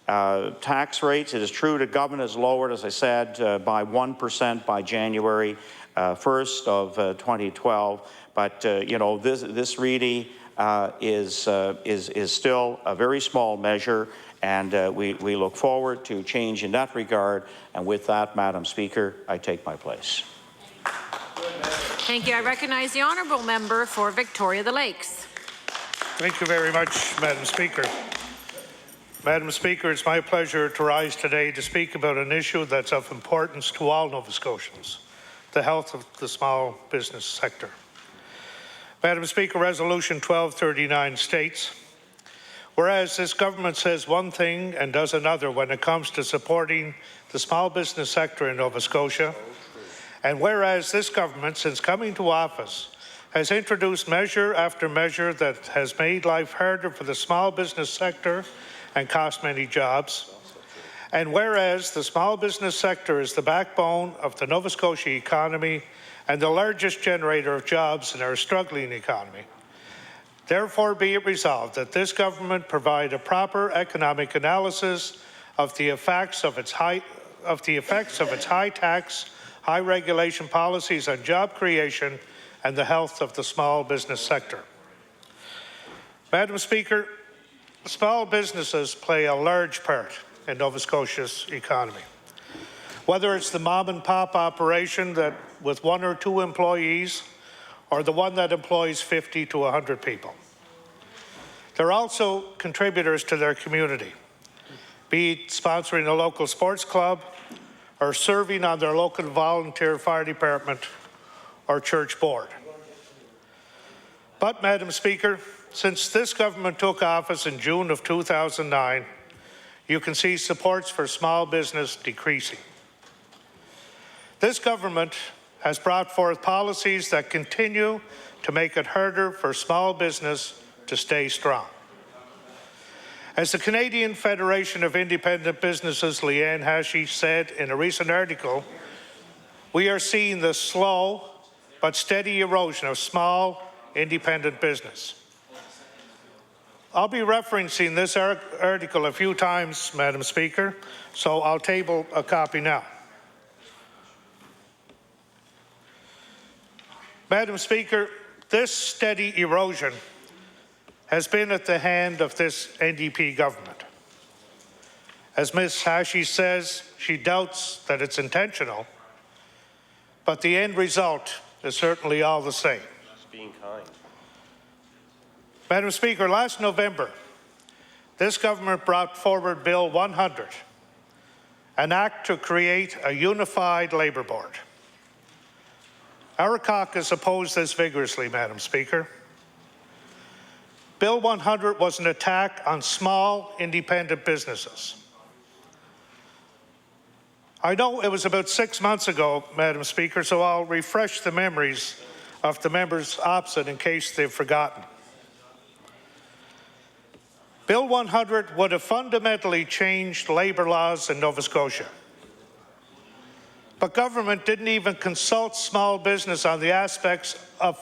Tax rates, it is true the government has lowered, as I said, by 1% by January 1st of 2012, but you know, this really is still a very small measure, and we look forward to change in that regard. And with that, Madam Speaker, I take my place. Thank you. I recognize the honourable member for Victoria the Lakes. Thank you very much, Madam Speaker. Madam Speaker, it's my pleasure to rise today to speak about an issue that's of importance to all Nova Scotians, the health of the small business sector. Madam Speaker, Resolution 1239 states, whereas this government says one thing and does another when it comes to supporting the small business sector in Nova Scotia, and whereas this government, since coming to office, has introduced measure after measure that has made life harder for the small business sector and cost many jobs, and whereas the small business sector is the backbone of the Nova Scotia economy and the largest generator of jobs in our struggling economy, therefore be it resolved that this government provide a proper economic analysis of the effects of its high tax, high regulation policies on job creation and the health of the small business sector. Madam Speaker, small businesses play a large part in Nova Scotia's economy. Whether it's the mom and pop operation that with 1 or 2 employees, or the one that employs 50 to 100 people. They're also contributors to their community, be it sponsoring a local sports club, or serving on their local volunteer fire department or church board. But, Madam Speaker, since this government took office in June of 2009, you can see supports for small business decreasing. This government has brought forth policies that continue to make it harder for small business to stay strong. As the Canadian Federation of Independent Businesses, Leanne Hashie, said in a recent article, we are seeing the slow but steady erosion of small independent business. I'll be referencing this article a few times, Madam Speaker, so I'll table a copy now. Madam Speaker, this steady erosion has been at the hand of this NDP government. As Ms. Hashie says, she doubts that it's intentional, but the end result is certainly all the same. Just being kind. Madam Speaker, last November, this government brought forward Bill 100, an act to create a unified labour board. Our caucus opposed this vigorously, Madam Speaker. Bill 100 was an attack on small, independent businesses. I know it was about 6 months ago, Madam Speaker, so I'll refresh the memories of the members opposite in case they've forgotten. Bill 100 would have fundamentally changed labour laws in Nova Scotia. But government didn't even consult small business on the aspects of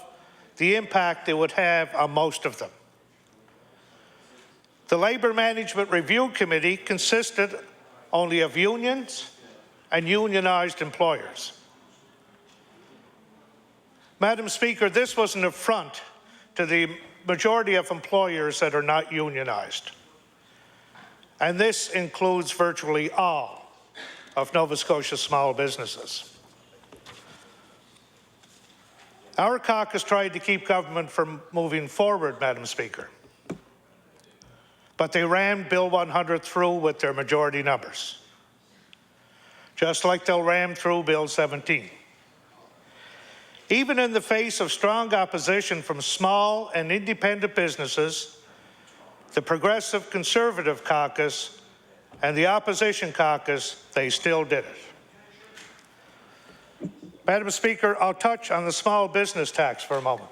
the impact it would have on most of them. The Labour Management Review Committee consisted only of unions and unionized employers. Madam Speaker, this was an affront to the majority of employers that are not unionized. And this includes virtually all of Nova Scotia's small businesses. Our caucus tried to keep government from moving forward, Madam Speaker, but they rammed Bill 100 through with their majority numbers, just like they'll ram through Bill 17. Even in the face of strong opposition from small and independent businesses, the Progressive Conservative Caucus and the Opposition Caucus, they still did it. Madam Speaker, I'll touch on the small business tax for a moment.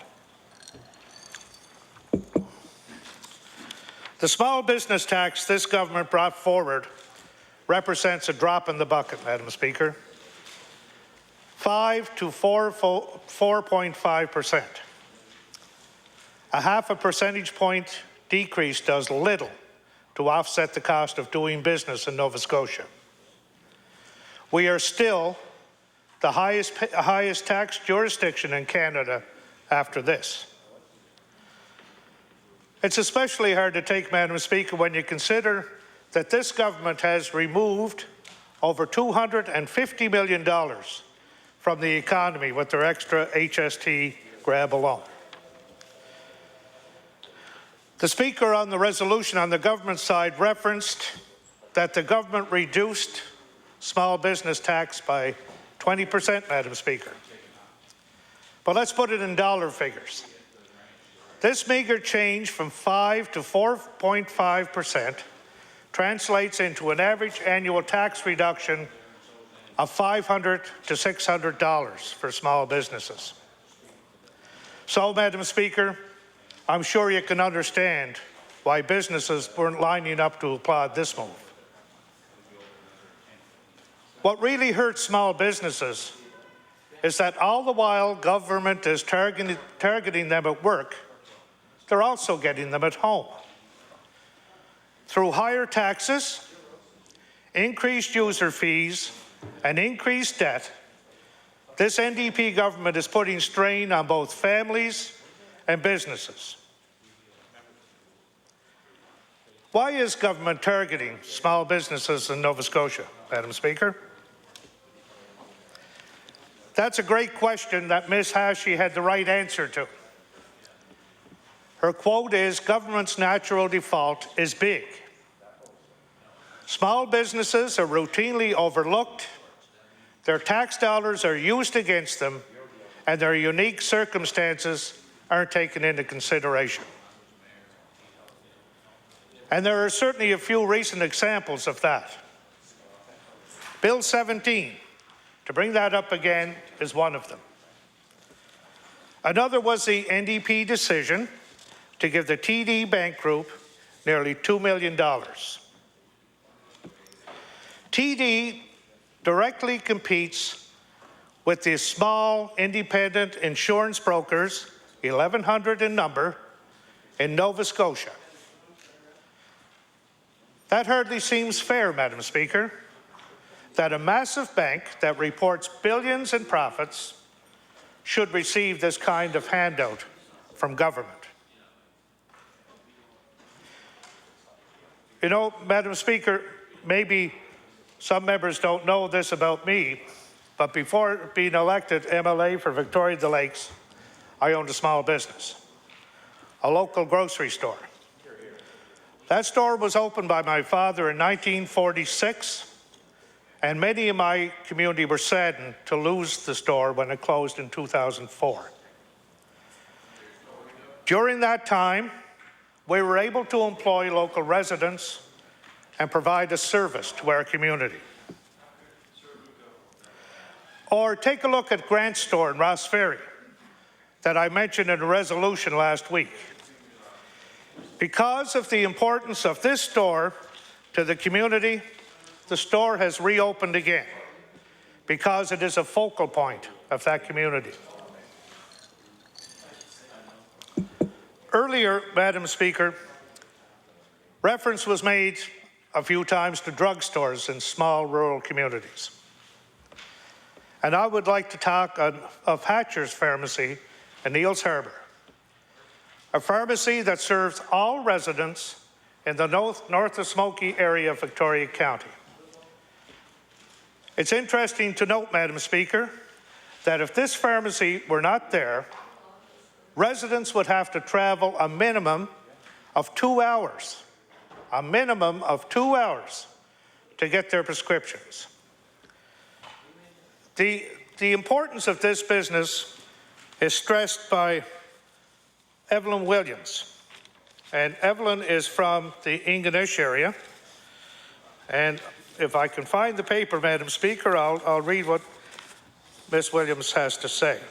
The small business tax this government brought forward represents a drop in the bucket, Madam Speaker. 5 to 4.5%. A half a percentage point decrease does little to offset the cost of doing business in Nova Scotia. We are still the highest tax jurisdiction in Canada after this. It's especially hard to take, Madam Speaker, when you consider that this government has removed over $250 million from the economy with their extra HST grab alone. The Speaker on the resolution on the government side referenced that the government reduced small business tax by 20%, Madam Speaker. But let's put it in dollar figures. This meager change from 5 to 4.5% translates into an average annual tax reduction of $500 to $600 for small businesses. So, Madam Speaker, I'm sure you can understand why businesses weren't lining up to applaud this move. What really hurts small businesses is that all the while government is targeting them at work, they're also getting them at home. Through higher taxes, increased user fees, and increased debt, this NDP government is putting strain on both families and businesses. Why is government targeting small businesses in Nova Scotia, Madam Speaker? That's a great question that Ms. Hashi had the right answer to. Her quote is, "Government's natural default is big." Small businesses are routinely overlooked, their tax dollars are used against them, and their unique circumstances aren't taken into consideration. And there are certainly a few recent examples of that. Bill 17, to bring that up again, is one of them. Another was the NDP decision to give the TD Bank Group nearly $2 million. TD directly competes with the small independent insurance brokers, 1,100 in number, in Nova Scotia. That hardly seems fair, Madam Speaker, that a massive bank that reports billions in profits should receive this kind of handout from government. You know, Madam Speaker, maybe some members don't know this about me, but before being elected MLA for Victoria the Lakes, I owned a small business, a local grocery store. That store was opened by my father in 1946, and many in my community were saddened to lose the store when it closed in 2004. During that time, we were able to employ local residents and provide a service to our community. Or take a look at Grant's store in Ross Ferry that I mentioned in a resolution last week. Because of the importance of this store to the community, the store has reopened again because it is a focal point of that community. Earlier, Madam Speaker, Reference was made a few times to drugstores in small rural communities. And I would like to talk of Hatcher's Pharmacy in Neils Harbour, a pharmacy that serves all residents in the north of Smoky area of Victoria County. It's interesting to note, Madam Speaker, that if this pharmacy were not there, residents would have to travel a minimum of 2 hours, to get their prescriptions. The importance of this business is stressed by Evelyn Williams. And Evelyn is from the Ingonish area. And if I can find the paper, Madam Speaker, I'll read what Ms. Williams has to say.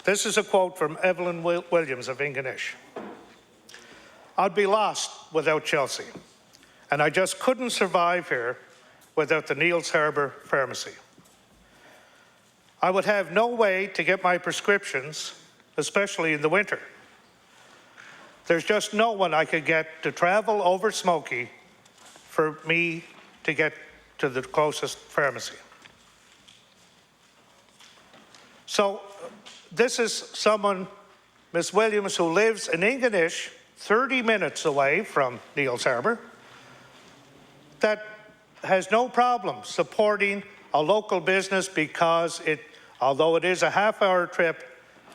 This is a quote from Evelyn Williams of Ingonish. "I'd be lost without Chelsea, and I just couldn't survive here without the Neils Harbour Pharmacy. I would have no way to get my prescriptions, especially in the winter. There's just no one I could get to travel over Smoky for me to get to the closest pharmacy." So this is someone, Ms. Williams, who lives in Ingonish, 30 minutes away from Neils Harbour, that has no problem supporting a local business because although it is a half-hour trip,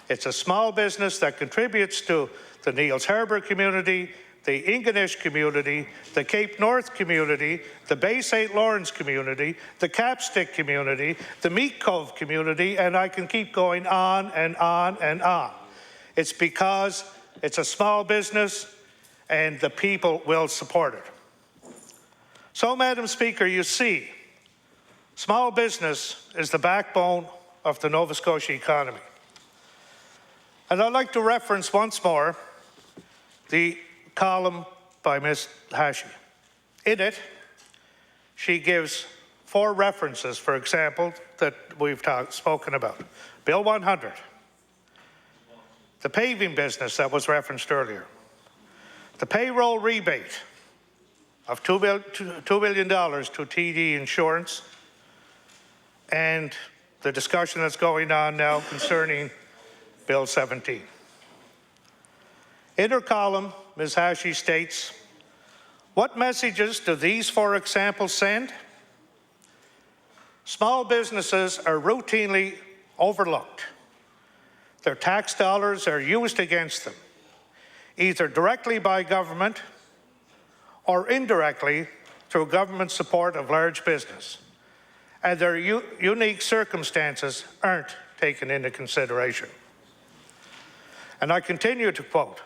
it's a small business that contributes to the Neils Harbour community, the Ingonish community, the Cape North community, the Bay St. Lawrence community, the Capstick community, the Meat Cove community, and I can keep going on and on and on. It's because it's a small business and the people will support it. So, Madam Speaker, you see, small business is the backbone of the Nova Scotia economy. And I'd like to reference once more the column by Ms. Hashi. In it, she gives 4 references, for example, that we've spoken about. Bill 100, the paving business that was referenced earlier, the payroll rebate of $2 billion to TD Insurance, and the discussion that's going on now concerning Bill 17. In her column, Ms. Hashi states, "What messages do these 4 examples send? Small businesses are routinely overlooked. Their tax dollars are used against them, either directly by government or indirectly through government support of large business, and their unique circumstances aren't taken into consideration." And I continue to quote,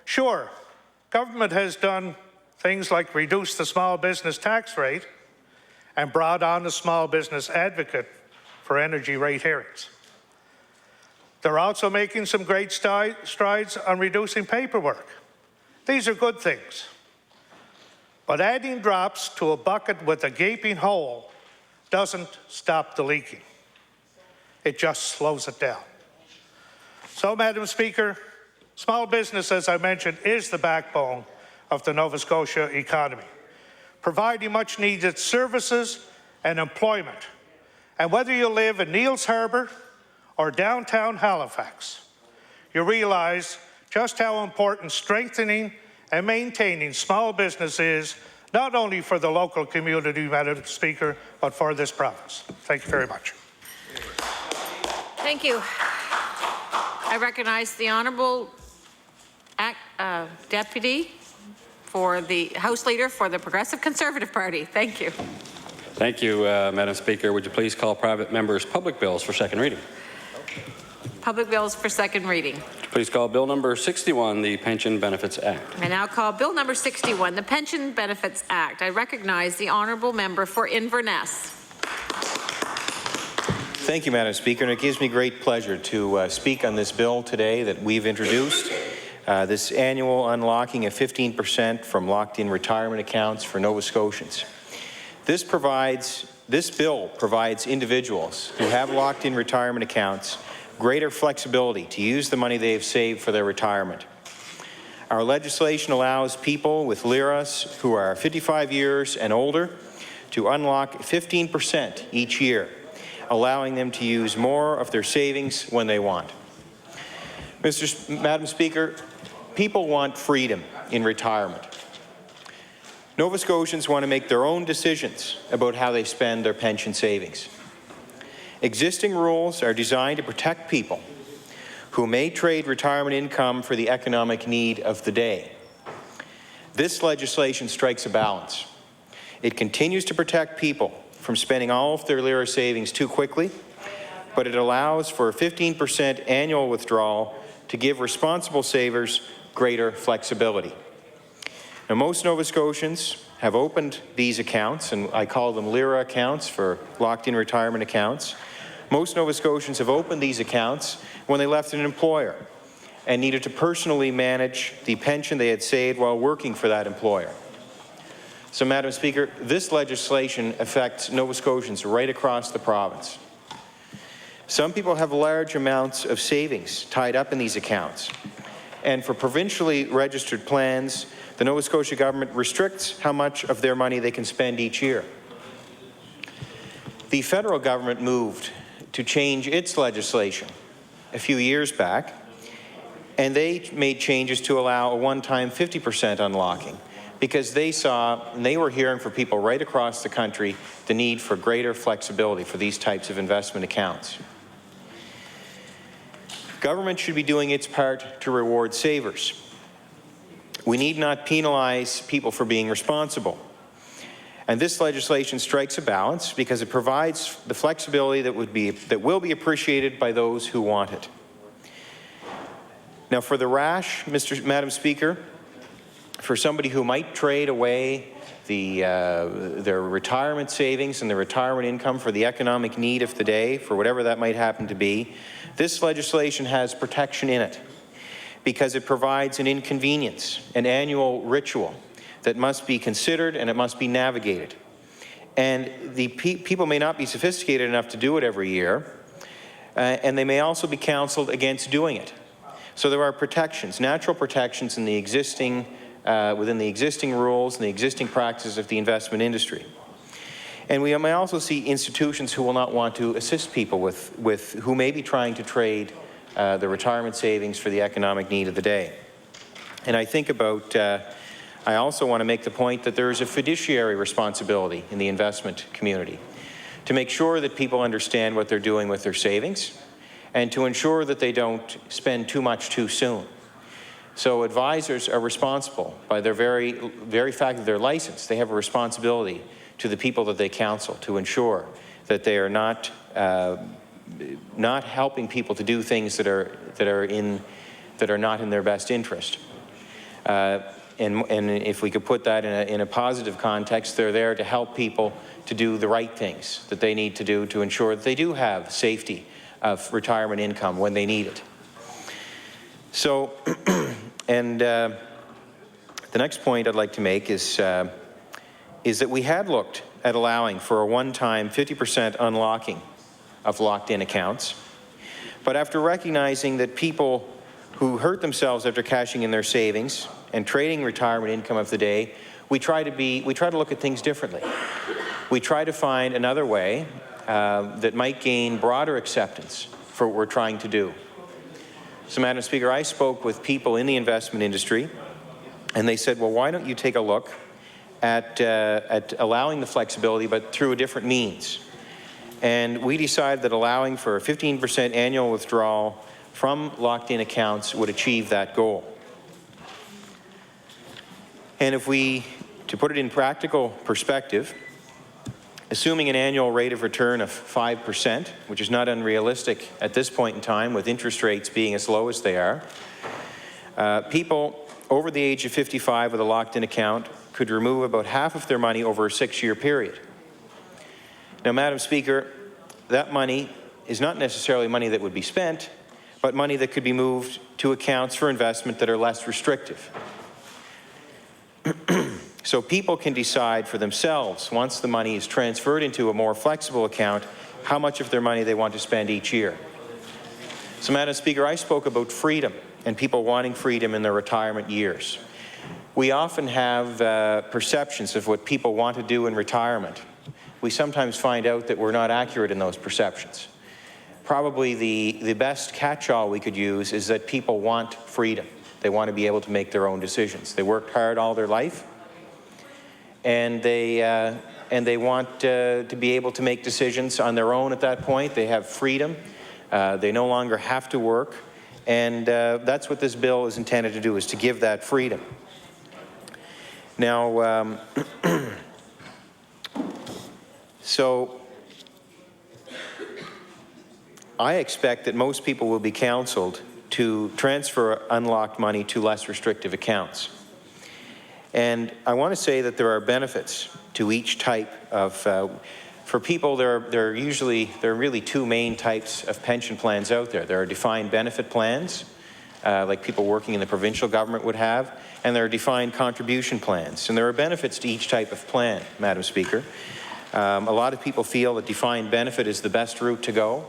"Sure, government has done things like reduce the small business tax rate and brought on a small business advocate for energy rate hearings. They're also making some great strides on reducing paperwork. These are good things. But adding drops to a bucket with a gaping hole doesn't stop the leaking. It just slows it down." So, Madam Speaker, small business, as I mentioned, is the backbone of the Nova Scotia economy, providing much needed services and employment. And whether you live in Neils Harbour or downtown Halifax, you realize just how important strengthening and maintaining small business is, not only for the local community, Madam Speaker, but for this province. Thank you very much. Thank you. I recognize the Honourable Deputy for the House Leader for the Progressive Conservative Party. Thank you. Thank you, Madam Speaker. Would you please call private members' public bills for second reading? Public bills for second reading. Please call Bill number 61, the Pension Benefits Act. I now call Bill number 61, the Pension Benefits Act. I recognize the Honourable Member for Inverness. Thank you, Madam Speaker, and it gives me great pleasure to speak on this bill today that we've introduced. This annual unlocking of 15% from locked-in retirement accounts for Nova Scotians. This bill provides individuals who have locked-in retirement accounts greater flexibility to use the money they have saved for their retirement. Our legislation allows people with LIRAs who are 55 years and older to unlock 15% each year, allowing them to use more of their savings when they want. Madam Speaker, people want freedom in retirement. Nova Scotians want to make their own decisions about how they spend their pension savings. Existing rules are designed to protect people who may trade retirement income for the economic need of the day. This legislation strikes a balance. It continues to protect people from spending all of their LIRA savings too quickly, but it allows for a 15% annual withdrawal to give responsible savers greater flexibility. Now, most Nova Scotians have opened these accounts, and I call them LIRA accounts for locked-in retirement accounts. Most Nova Scotians have opened these accounts when they left an employer and needed to personally manage the pension they had saved while working for that employer. So, Madam Speaker, this legislation affects Nova Scotians right across the province. Some people have large amounts of savings tied up in these accounts, and for provincially registered plans, the Nova Scotia government restricts how much of their money they can spend each year. The federal government moved to change its legislation a few years back, and they made changes to allow a one-time 50% unlocking because they saw, and they were hearing from people right across the country, the need for greater flexibility for these types of investment accounts. Government should be doing its part to reward savers. We need not penalize people for being responsible. And this legislation strikes a balance because it provides the flexibility that will be appreciated by those who want it. Now, for the rash, Madam Speaker, for somebody who might trade away their retirement savings and their retirement income for the economic need of the day, for whatever that might happen to be, this legislation has protection in it because it provides an inconvenience, an annual ritual that must be considered and it must be navigated. And the people may not be sophisticated enough to do it every year, and they may also be counseled against doing it. So there are protections, natural protections in the existing, within the existing rules and the existing practices of the investment industry. And we may also see institutions who will not want to assist people who may be trying to trade the retirement savings for the economic need of the day. And I think about I also want to make the point that there is a fiduciary responsibility in the investment community to make sure that people understand what they're doing with their savings and to ensure that they don't spend too much too soon. So advisors are responsible by their very fact that they're licensed. They have a responsibility to the people that they counsel to ensure that they are not helping people to do things that are not in their best interest. And if we could put that in a positive context, they're there to help people to do the right things that they need to do to ensure that they do have safety of retirement income when they need it. So, and the next point I'd like to make is that we had looked at allowing for a one-time 50% unlocking of locked-in accounts, but after recognizing that people who hurt themselves after cashing in their savings and trading retirement income of the day, we try to look at things differently. We try to find another way that might gain broader acceptance for what we're trying to do. So, Madam Speaker, I spoke with people in the investment industry, and they said, well, why don't you take a look at allowing the flexibility, but through a different means? And we decided that allowing for a 15% annual withdrawal from locked-in accounts would achieve that goal. And if to put it in practical perspective, assuming an annual rate of return of 5%, which is not unrealistic at this point in time with interest rates being as low as they are, people over the age of 55 with a locked-in account could remove about half of their money over a 6-year period. Now, Madam Speaker, that money is not necessarily money that would be spent, but money that could be moved to accounts for investment that are less restrictive. So people can decide for themselves, once the money is transferred into a more flexible account, how much of their money they want to spend each year. So, Madam Speaker, I spoke about freedom and people wanting freedom in their retirement years. We often have perceptions of what people want to do in retirement. We sometimes find out that we're not accurate in those perceptions. Probably the best catch-all we could use is that people want freedom. They want to be able to make their own decisions. They worked hard all their life, and they want to be able to make decisions on their own at that point. They have freedom. They no longer have to work, and that's what this bill is intended to do, is to give that freedom. Now, so I expect that most people will be counseled to transfer unlocked money to less restrictive accounts. And I want to say that there are benefits to each type of, for people, there are really two main types of pension plans out there. There are defined benefit plans, like people working in the provincial government would have, and there are defined contribution plans. And there are benefits to each type of plan, Madam Speaker. A lot of people feel that defined benefit is the best route to go.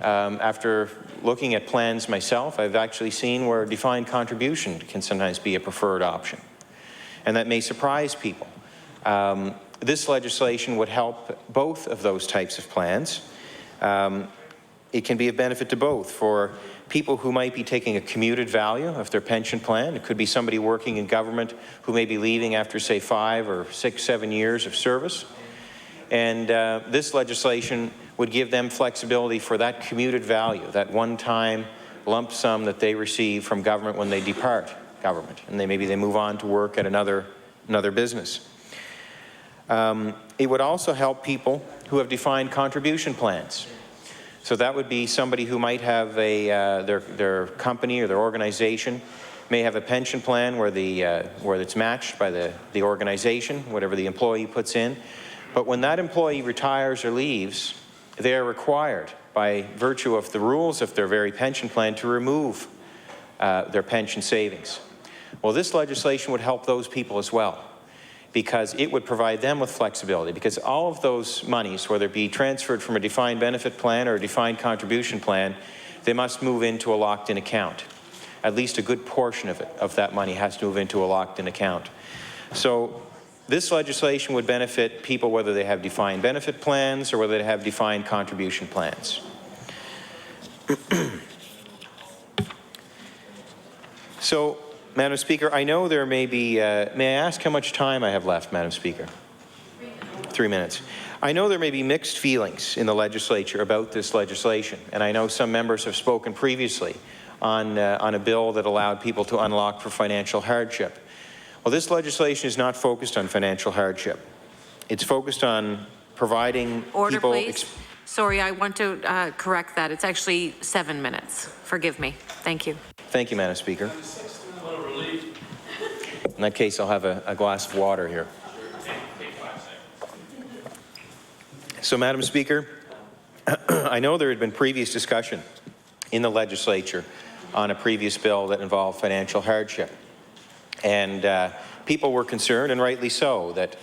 After looking at plans myself, I've actually seen where defined contribution can sometimes be a preferred option. And that may surprise people. This legislation would help both of those types of plans. It can be of benefit to both. For people who might be taking a commuted value of their pension plan, it could be somebody working in government who may be leaving after, say, 5 or 6, 7 years of service. And this legislation would give them flexibility for that commuted value, that one-time lump sum that they receive from government when they depart government, and maybe they move on to work at another business. It would also help people who have defined contribution plans. So that would be somebody who might have their company or their organization may have a pension plan where it's matched by the organization, whatever the employee puts in. But when that employee retires or leaves, they are required, by virtue of the rules of their very pension plan, to remove their pension savings. Well, this legislation would help those people as well, because it would provide them with flexibility, because all of those monies, whether it be transferred from a defined benefit plan or a defined contribution plan, they must move into a locked-in account. At least a good portion of that money has to move into a locked-in account. So this legislation would benefit people whether they have defined benefit plans or whether they have defined contribution plans. So, Madam Speaker, I know there may be, may I ask how much time I have left, Madam Speaker? 3 minutes. I know there may be mixed feelings in the legislature about this legislation, and I know some members have spoken previously on a bill that allowed people to unlock for financial hardship. Well, this legislation is not focused on financial hardship. It's focused on providing Order, people... please. Sorry, I want to correct that. It's actually 7 minutes. Forgive me. Thank you. Thank you, Madam Speaker. In that case, I'll have a glass of water here. So, Madam Speaker, I know there had been previous discussion in the legislature on a previous bill that involved financial hardship. And people were concerned, and rightly so, that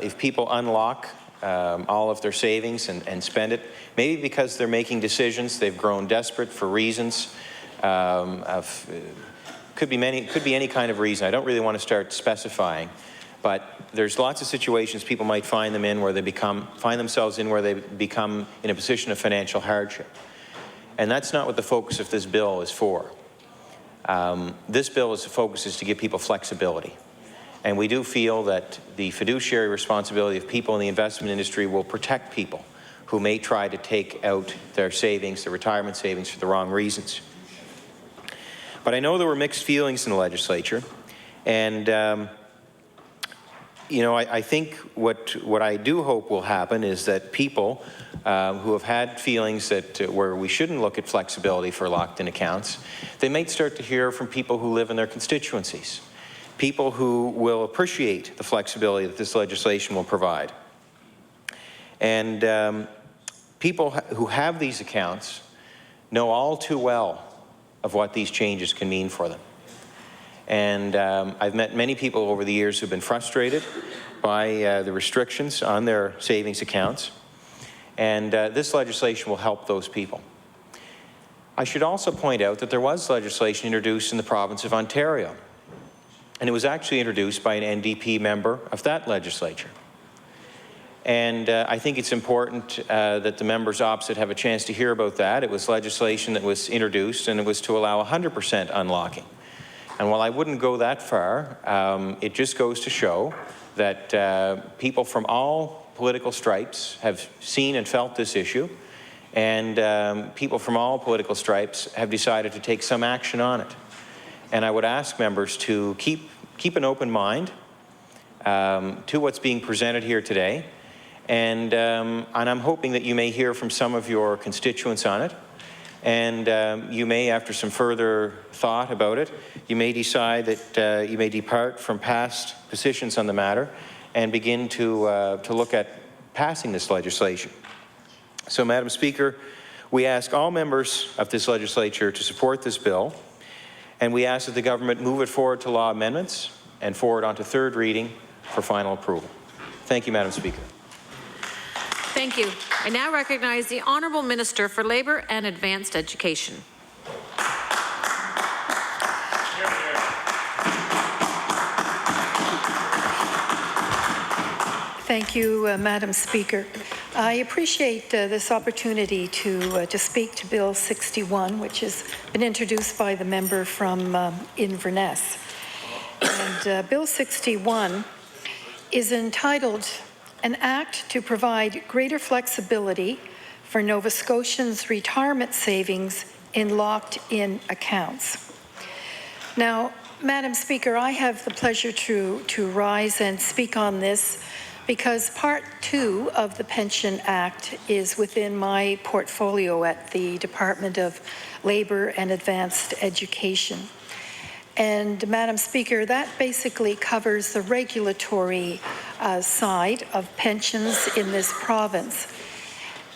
if people unlock all of their savings and spend it, maybe because they're making decisions, they've grown desperate for reasons could be any kind of reason. I don't really want to start specifying, but there's lots of situations people might find them in where they find themselves in where they become in a position of financial hardship. And that's not what the focus of this bill is for. This bill's focus is to give people flexibility. And we do feel that the fiduciary responsibility of people in the investment industry will protect people who may try to take out their savings, their retirement savings, for the wrong reasons. But I know there were mixed feelings in the legislature, and you know, I think what I do hope will happen is that people who have had feelings that where we shouldn't look at flexibility for locked-in accounts, they might start to hear from people who live in their constituencies, people who will appreciate the flexibility that this legislation will provide. And people who have these accounts know all too well of what these changes can mean for them. And I've met many people over the years who've been frustrated by the restrictions on their savings accounts. And this legislation will help those people. I should also point out that there was legislation introduced in the province of Ontario, and it was actually introduced by an NDP member of that legislature. And I think it's important that the members opposite have a chance to hear about that. It was legislation that was introduced, and it was to allow 100% unlocking. And while I wouldn't go that far, it just goes to show that people from all political stripes have seen and felt this issue, and people from all political stripes have decided to take some action on it. And I would ask members to keep an open mind to what's being presented here today. And I'm hoping that you may hear from some of your constituents on it. And you may, after some further thought about it, you may decide that you may depart from past positions on the matter and begin to look at passing this legislation. So, Madam Speaker, we ask all members of this legislature to support this bill, and we ask that the government move it forward to law amendments and forward on to third reading for final approval. Thank you, Madam Speaker. Thank you. I now recognize the Honourable Minister for Labour and Advanced Education. Thank you, Madam Speaker. I appreciate this opportunity to speak to Bill 61, which has been introduced by the member from Inverness. And Bill 61 is entitled An Act to Provide Greater Flexibility for Nova Scotians' Retirement Savings in Locked-In Accounts. Now, Madam Speaker, I have the pleasure to rise and speak on this because Part 2 of the Pension Act is within my portfolio at the Department of Labour and Advanced Education. And Madam Speaker, that basically covers the regulatory side of pensions in this province.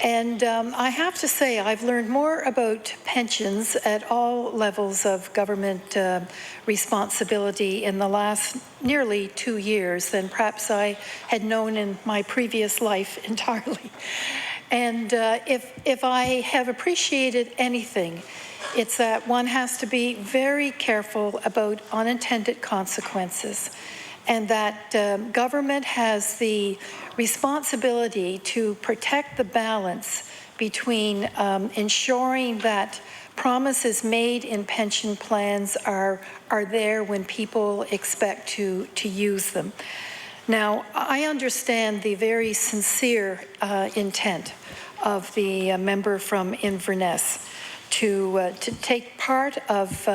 And I have to say, I've learned more about pensions at all levels of government responsibility in the last nearly 2 years than perhaps I had known in my previous life entirely. And if I have appreciated anything, it's that one has to be very careful about unintended consequences, and that government has the responsibility to protect the balance between ensuring that promises made in pension plans are there when people expect to use them. Now, I understand the very sincere intent of the member from Inverness to take part of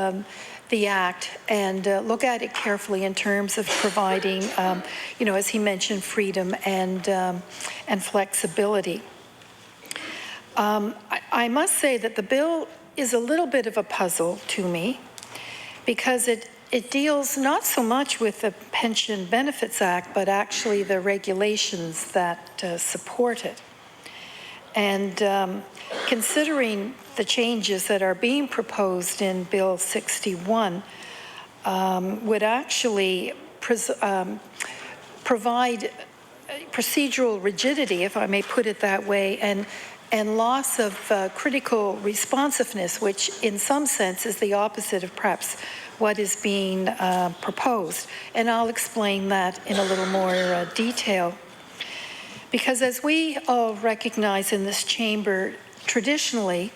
the Act and look at it carefully in terms of providing, as he mentioned, freedom and flexibility. I must say that the bill is a little bit of a puzzle to me because it deals not so much with the Pension Benefits Act, but actually the regulations that support it. And considering the changes that are being proposed in Bill 61 would actually provide procedural rigidity, if I may put it that way, and loss of critical responsiveness, which in some sense is the opposite of perhaps what is being proposed. And I'll explain that in a little more detail. Because as we all recognize in this chamber, traditionally,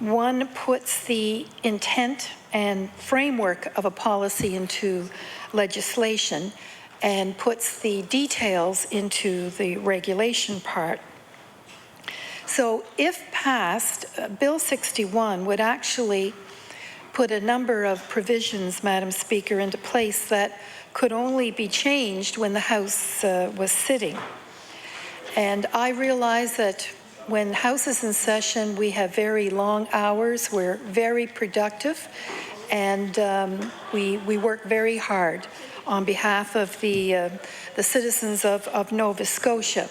one puts the intent and framework of a policy into legislation and puts the details into the regulation part. So if passed, Bill 61 would actually put a number of provisions, Madam Speaker, into place that could only be changed when the House was sitting. And I realize that when House is in session, we have very long hours. We're very productive, and we work very hard on behalf of the citizens of Nova Scotia.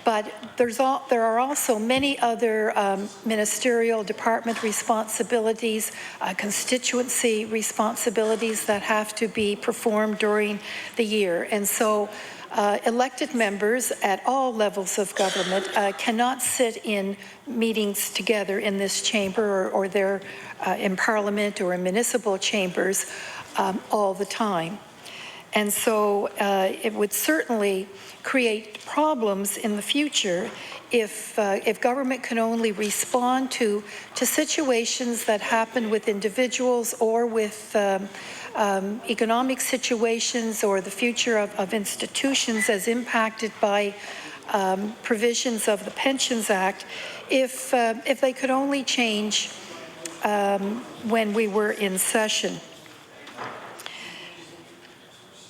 But there are also many other ministerial department responsibilities, constituency responsibilities that have to be performed during the year. And so elected members at all levels of government cannot sit in meetings together in this chamber or they're in Parliament or in municipal chambers all the time. And so it would certainly create problems in the future if government can only respond to situations that happen with individuals or with economic situations or the future of institutions as impacted by provisions of the Pensions Act, if they could only change when we were in session.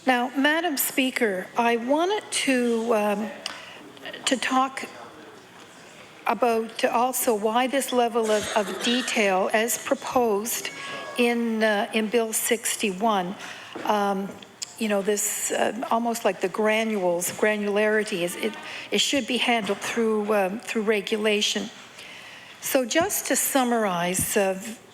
Now, Madam Speaker, I wanted to talk about also why this level of detail, as proposed in Bill 61, you know, this almost like the granularity, it should be handled through regulation. So just to summarize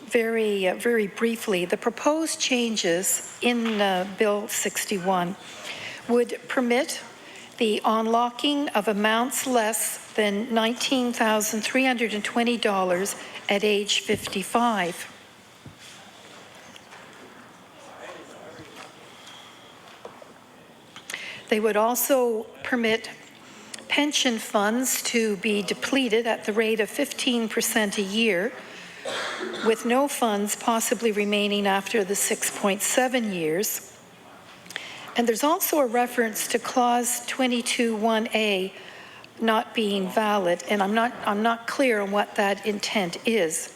very briefly, the proposed changes in Bill 61 would permit the unlocking of amounts less than $19,320 at age 55. They would also permit pension funds to be depleted at the rate of 15% a year, with no funds possibly remaining after the 6.7 years. And there's also a reference to Clause 22(1)(a) not being valid, and I'm not clear on what that intent is.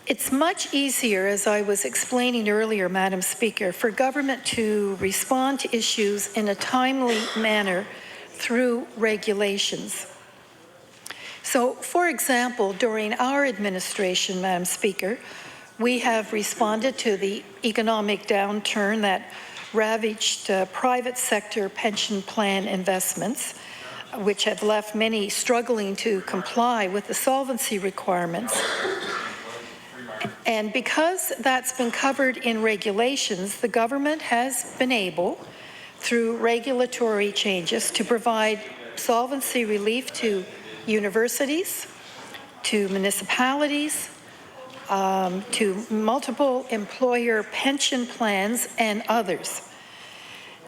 It's much easier, as I was explaining earlier, Madam Speaker, for government to respond to issues in a timely manner through regulations. So, for example, during our administration, Madam Speaker, we have responded to the economic downturn that ravaged private sector pension plan investments, which have left many struggling to comply with the solvency requirements. And because that's been covered in regulations, the government has been able, through regulatory changes, to provide solvency relief to universities, to municipalities, to multiple employer pension plans and others.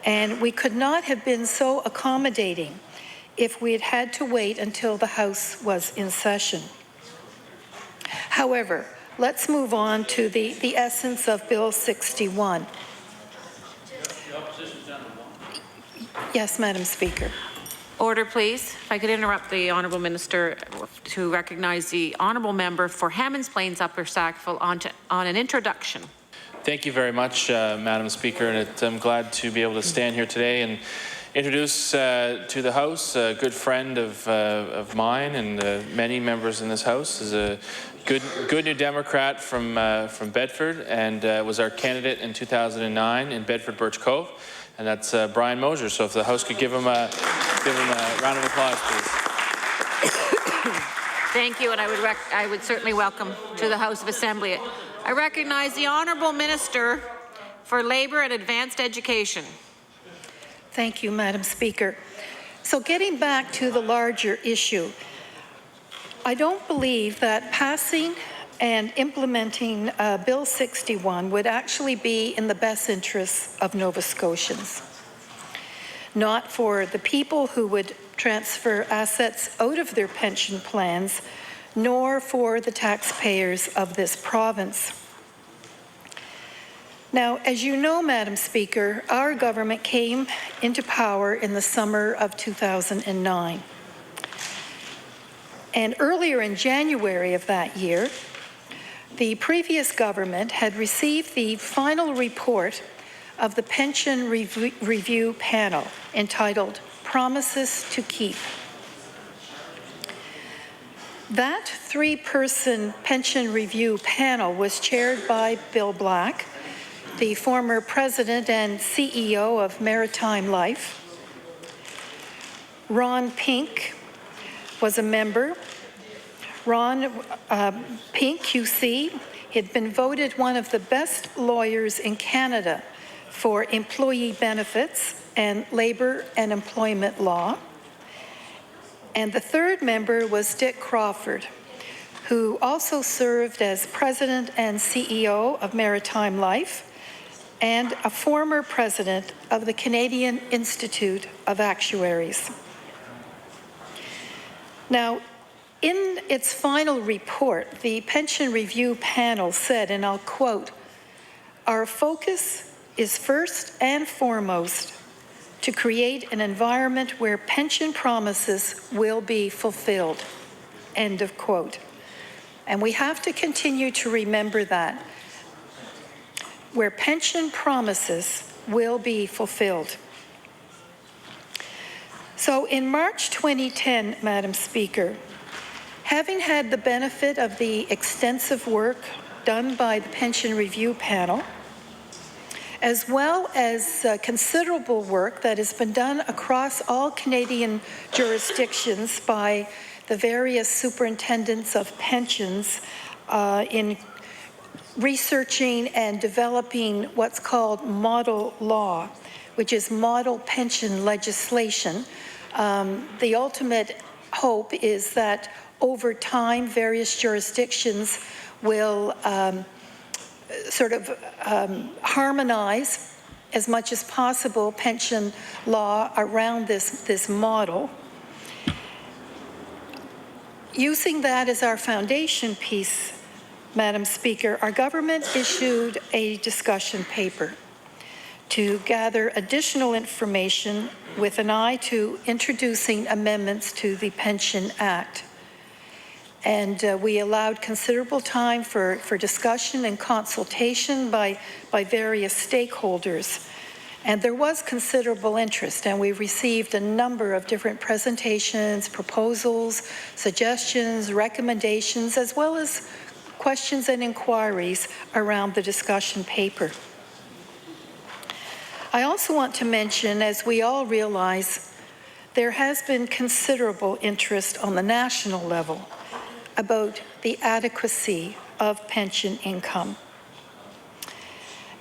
And we could not have been so accommodating if we had had to wait until the House was in session. However, let's move on to the essence of Bill 61. Yes, Madam Speaker. Order, please. If I could interrupt the Honourable Minister to recognize the Honourable Member for Hammonds Plains Upper Sackville on an introduction. Thank you very much, Madam Speaker, and I'm glad to be able to stand here today and introduce to the House a good friend of mine and many members in this House. Is a good New Democrat from Bedford, and was our candidate in 2009 in Bedford Birch Cove, and that's Brian Mosier. So if the House could give him a round of applause, please. Thank you, and I would certainly welcome to the House of Assembly. I recognize the Honourable Minister for Labour and Advanced Education. Thank you, Madam Speaker. So getting back to the larger issue, I don't believe that passing and implementing Bill 61 would actually be in the best interests of Nova Scotians. Not for the people who would transfer assets out of their pension plans, nor for the taxpayers of this province. Now, as you know, Madam Speaker, our government came into power in the summer of 2009. And earlier in January of that year, the previous government had received the final report of the Pension Review Panel entitled Promises to Keep. That three-person pension review panel was chaired by Bill Black, the former president and CEO of Maritime Life, Ron Pink was a member. Ron Pink, QC, had been voted one of the best lawyers in Canada for employee benefits and labour and employment law. And the third member was Dick Crawford, who also served as president and CEO of Maritime Life and a former president of the Canadian Institute of Actuaries. Now, in its final report, the Pension Review Panel said, and I'll quote, "Our focus is first and foremost to create an environment where pension promises will be fulfilled," end of quote. And we have to continue to remember that, where pension promises will be fulfilled. So in March 2010, Madam Speaker, having had the benefit of the extensive work done by the Pension Review Panel, as well as considerable work that has been done across all Canadian jurisdictions by the various superintendents of pensions in researching and developing what's called model law, which is model pension legislation. The ultimate hope is that over time, various jurisdictions will harmonize as much as possible pension law around this model. Using that as our foundation piece, Madam Speaker, our government issued a discussion paper to gather additional information with an eye to introducing amendments to the Pension Act. And we allowed considerable time for discussion and consultation by various stakeholders. And there was considerable interest, and we received a number of different presentations, proposals, suggestions, recommendations, as well as questions and inquiries around the discussion paper. I also want to mention, as we all realize, there has been considerable interest on the national level about the adequacy of pension income.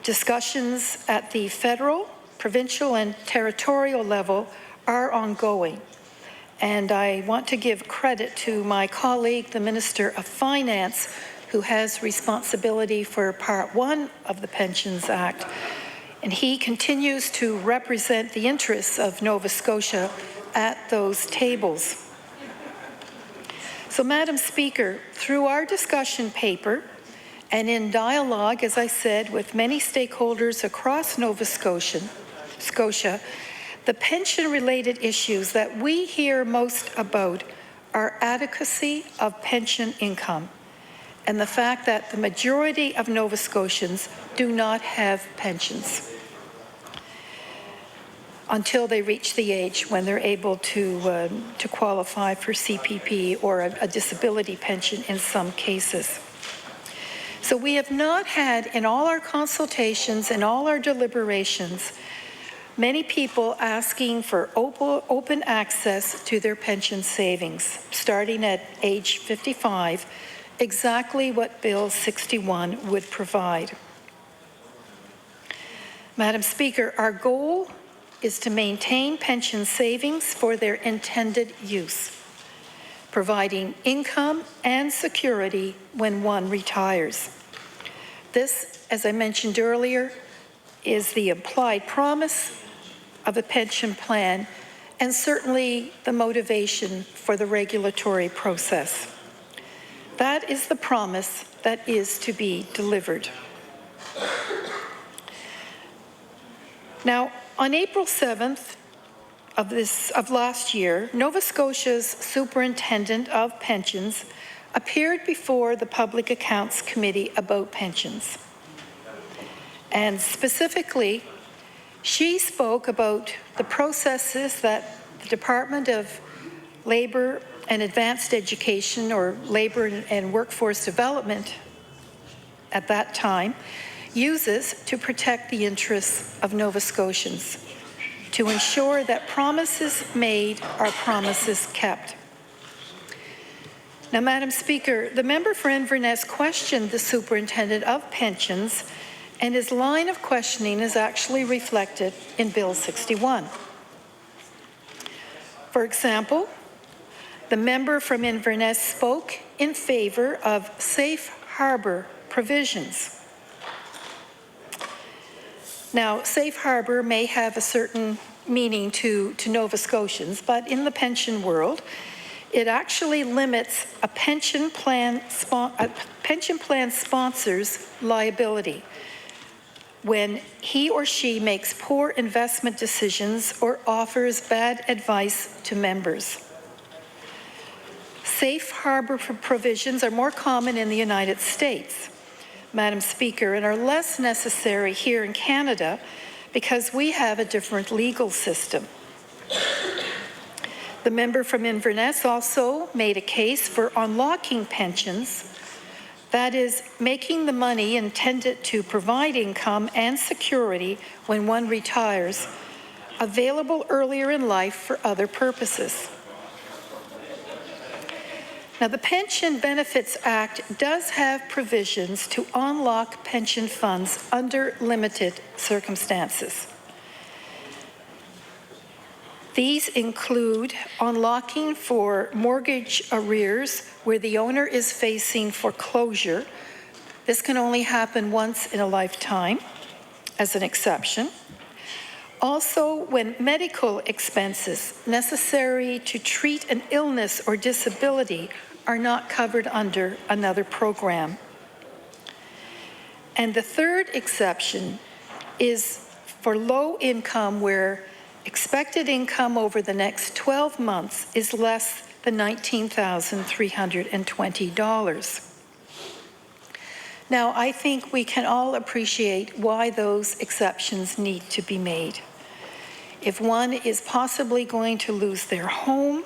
Discussions at the federal, provincial, and territorial level are ongoing. And I want to give credit to my colleague, the Minister of Finance, who has responsibility for Part 1 of the Pensions Act. And he continues to represent the interests of Nova Scotia at those tables. So, Madam Speaker, through our discussion paper and in dialogue, as I said, with many stakeholders across Nova Scotia, the pension-related issues that we hear most about are adequacy of pension income and the fact that the majority of Nova Scotians do not have pensions until they reach the age when they're able to qualify for CPP or a disability pension in some cases. So we have not had, in all our consultations and all our deliberations, many people asking for open access to their pension savings, starting at age 55, exactly what Bill 61 would provide. Madam Speaker, our goal is to maintain pension savings for their intended use, providing income and security when one retires. This, as I mentioned earlier, is the implied promise of a pension plan and certainly the motivation for the regulatory process. That is the promise that is to be delivered. Now, on April 7th of last year, Nova Scotia's Superintendent of Pensions appeared before the Public Accounts Committee about pensions. And specifically, she spoke about the processes that the Department of Labour and Advanced Education, or Labour and Workforce Development at that time, uses to protect the interests of Nova Scotians. to ensure that promises made are promises kept. Now, Madam Speaker, the member for Inverness questioned the Superintendent of Pensions, and his line of questioning is actually reflected in Bill 61. For example, the member from Inverness spoke in favour of safe harbour provisions. Now, safe harbour may have a certain meaning to Nova Scotians, but in the pension world, it actually limits a pension plan sponsor's liability when he or she makes poor investment decisions or offers bad advice to members. Safe harbour provisions are more common in the United States, Madam Speaker, and are less necessary here in Canada because we have a different legal system. The member from Inverness also made a case for unlocking pensions, that is, making the money intended to provide income and security when one retires available earlier in life for other purposes. Now, the Pension Benefits Act does have provisions to unlock pension funds under limited circumstances. These include unlocking for mortgage arrears where the owner is facing foreclosure. This can only happen once in a lifetime as an exception. Also, when medical expenses necessary to treat an illness or disability are not covered under another program. And the third exception is for low income where expected income over the next 12 months is less than $19,320. Now, I think we can all appreciate why those exceptions need to be made. If one is possibly going to lose their home,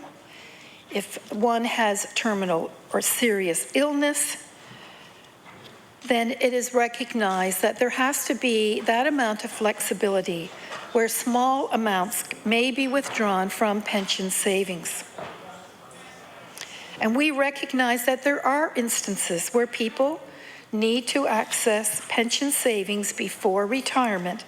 if one has terminal or serious illness, then it is recognized that there has to be that amount of flexibility where small amounts may be withdrawn from pension savings. And we recognize that there are instances where people need to access pension savings before retirement,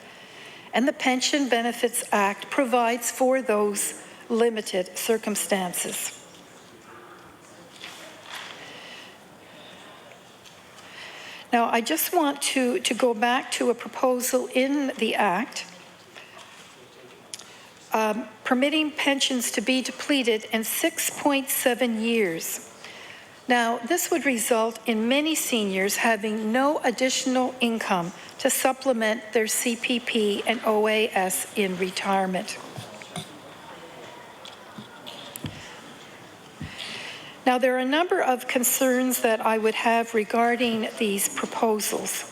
and the Pension Benefits Act provides for those limited circumstances. Now, I just want to go back to a proposal in the Act permitting pensions to be depleted in 6.7 years. Now, this would result in many seniors having no additional income to supplement their CPP and OAS in retirement. Now, there are a number of concerns that I would have regarding these proposals.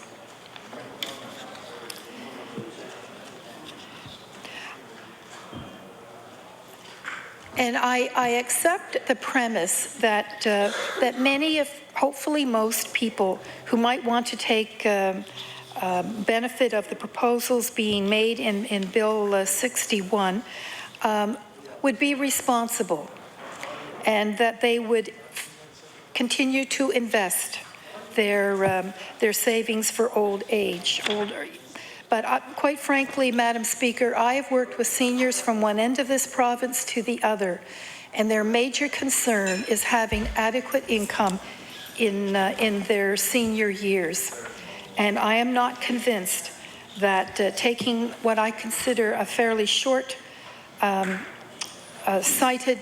And I accept the premise that that many of, hopefully most people who might want to take benefit of the proposals being made in Bill 61 would be responsible, and that they would continue to invest their savings for old age. But quite frankly, Madam Speaker, I have worked with seniors from one end of this province to the other, and their major concern is having adequate income in their senior years. And I am not convinced that taking what I consider a fairly short sighted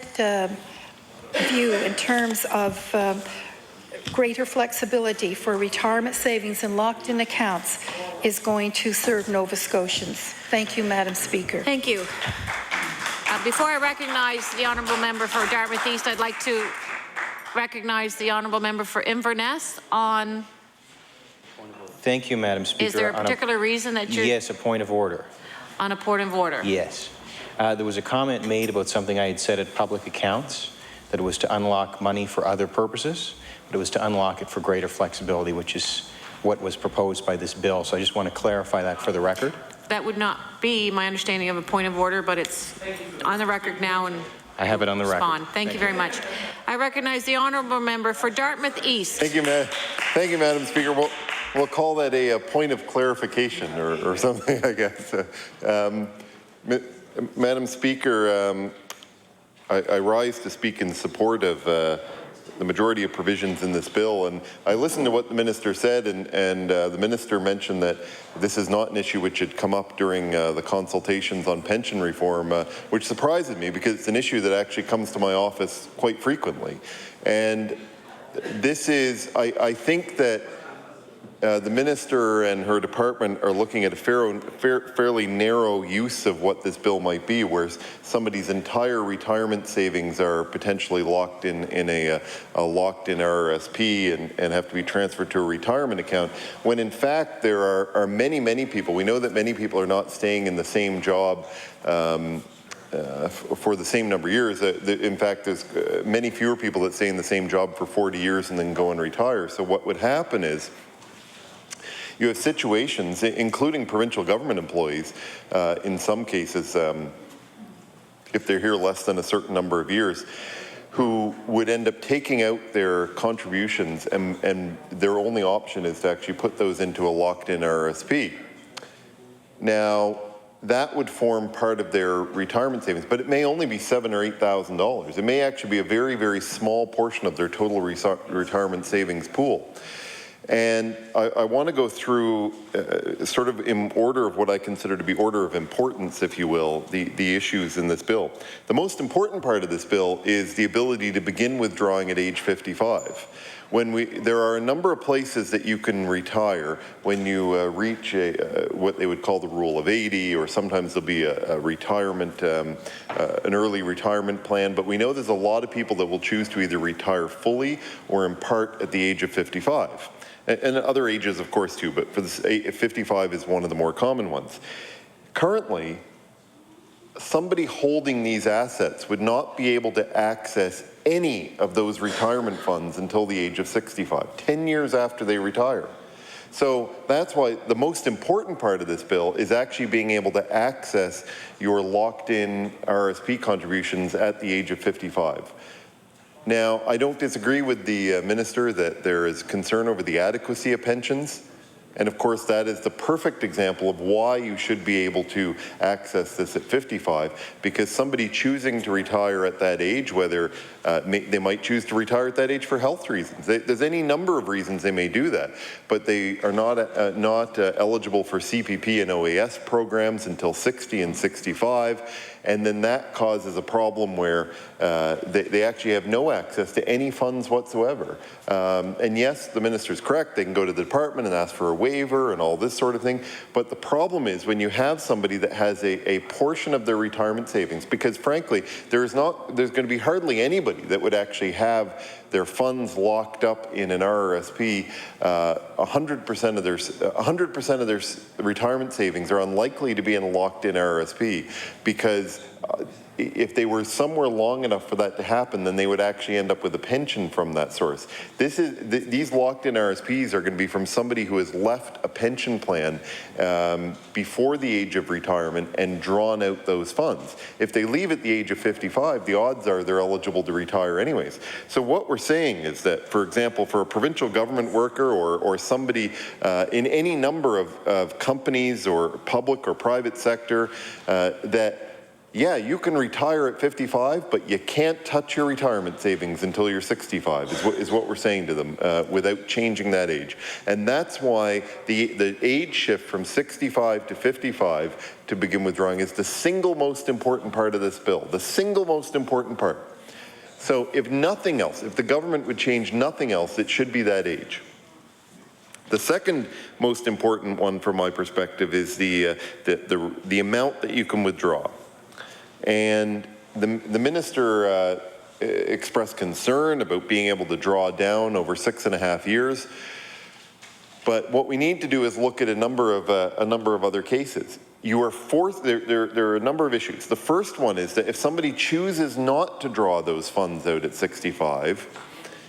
view in terms of greater flexibility for retirement savings and locked-in accounts is going to serve Nova Scotians. Thank you, Madam Speaker. Thank you. Before I recognize the honourable member for Dartmouth East, I'd like to recognize the honourable member for Inverness on... Thank you, Madam Speaker. Is there a particular reason that you're... Yes, a point of order. On a point of order? Yes. There was a comment made about something I had said at public accounts, that it was to unlock money for other purposes, but it was to unlock it for greater flexibility, which is what was proposed by this bill. So I just want to clarify that for the record. that would not be my understanding of a point of order, but it's on the record now, and I have it on the record. Thank you very much. I recognize the honourable member for Dartmouth East. Thank you, Madam Speaker. We'll call that a point of clarification or something, I guess. Madam Speaker, I rise to speak in support of the majority of provisions in this bill, and I listened to what the minister said, and the minister mentioned that this is not an issue which had come up during the consultations on pension reform, which surprises me because it's an issue that actually comes to my office quite frequently. And this is, I think that the minister and her department are looking at a fairly narrow use of what this bill might be, where somebody's entire retirement savings are potentially locked in a locked-in RRSP and have to be transferred to a retirement account, when in fact there are many people. We know that many people are not staying in the same job for the same number of years. In fact, there's many fewer people that stay in the same job for 40 years and then go and retire. So what would happen is you have situations, including provincial government employees, in some cases, if they're here less than a certain number of years, who would end up taking out their contributions, and their only option is to actually put those into a locked-in RRSP. Now, that would form part of their retirement savings, but it may only be $7,000 or $8,000. It may actually be a very, very small portion of their total retirement savings pool. And I want to go through sort of in order of what I consider to be order of importance, if you will, the issues in this bill. The most important part of this bill is the ability to begin withdrawing at age 55. There are a number of places that you can retire when you reach what they would call the rule of 80, or sometimes there'll be a retirement, an early retirement plan. But we know there's a lot of people that will choose to either retire fully or in part at the age of 55. And other ages, of course, too, but for this, 55 is one of the more common ones. Currently, somebody holding these assets would not be able to access any of those retirement funds until the age of 65, 10 years after they retire. So that's why the most important part of this bill is actually being able to access your locked-in RSP contributions at the age of 55. Now, I don't disagree with the minister that there is concern over the adequacy of pensions. And of course, that is the perfect example of why you should be able to access this at 55, because somebody choosing to retire at that age, whether they might choose to retire at that age for health reasons. There's any number of reasons they may do that, but they are not eligible for CPP and OAS programs until 60 and 65. And then that causes a problem where they actually have no access to any funds whatsoever. And yes, the minister's correct. They can go to the department and ask for a waiver and all this sort of thing. But the problem is when you have somebody that has a portion of their retirement savings, because frankly, there's going to be hardly anybody that would actually have their funds locked up in an RRSP. 100% of their retirement savings are unlikely to be in a locked-in RRSP, because if they were somewhere long enough for that to happen, then they would actually end up with a pension from that source. These locked-in RSPs are going to be from somebody who has left a pension plan before the age of retirement and drawn out those funds. If they leave at the age of 55, the odds are they're eligible to retire anyways. So what we're saying is that, for example, for a provincial government worker or somebody in any number of companies or public or private sector, that yeah, you can retire at 55, but you can't touch your retirement savings until you're 65, is what we're saying to them, without changing that age. And that's why the age shift from 65 to 55 to begin withdrawing is the single most important part of this bill, the single most important part. So if nothing else, if the government would change nothing else, it should be that age. The second most important one from my perspective is the amount that you can withdraw. And the minister expressed concern about being able to draw down over 6.5 years. But what we need to do is look at a number of other cases. You are forced. There are a number of issues. The first one is that if somebody chooses not to draw those funds out at 65,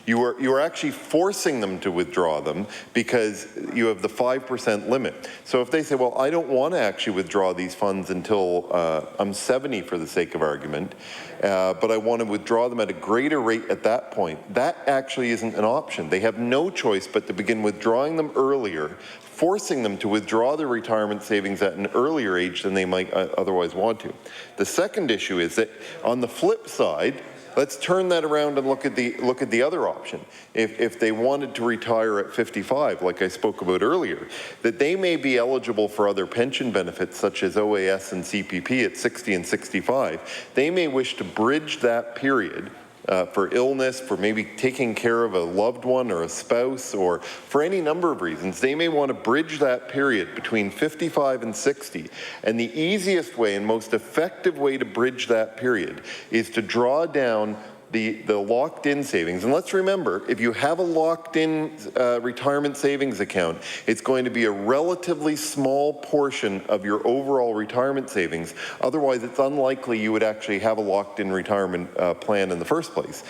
You are actually forcing them to withdraw them because you have the 5% limit. So if they say, well, I don't want to actually withdraw these funds until I'm 70 for the sake of argument, but I want to withdraw them at a greater rate at that point, that actually isn't an option. They have no choice but to begin withdrawing them earlier, forcing them to withdraw their retirement savings at an earlier age than they might otherwise want to. The second issue is that on the flip side, let's turn that around and look at the other option. If they wanted to retire at 55, like I spoke about earlier, that they may be eligible for other pension benefits such as OAS and CPP at 60 and 65. They may wish to bridge that period for illness, for maybe taking care of a loved one or a spouse, or for any number of reasons. They may want to bridge that period between 55 and 60. And the easiest way and most effective way to bridge that period is to draw down the locked-in savings. And let's remember, if you have a locked-in retirement savings account, it's going to be a relatively small portion of your overall retirement savings. Otherwise, it's unlikely you would actually have a locked-in retirement plan in the first place.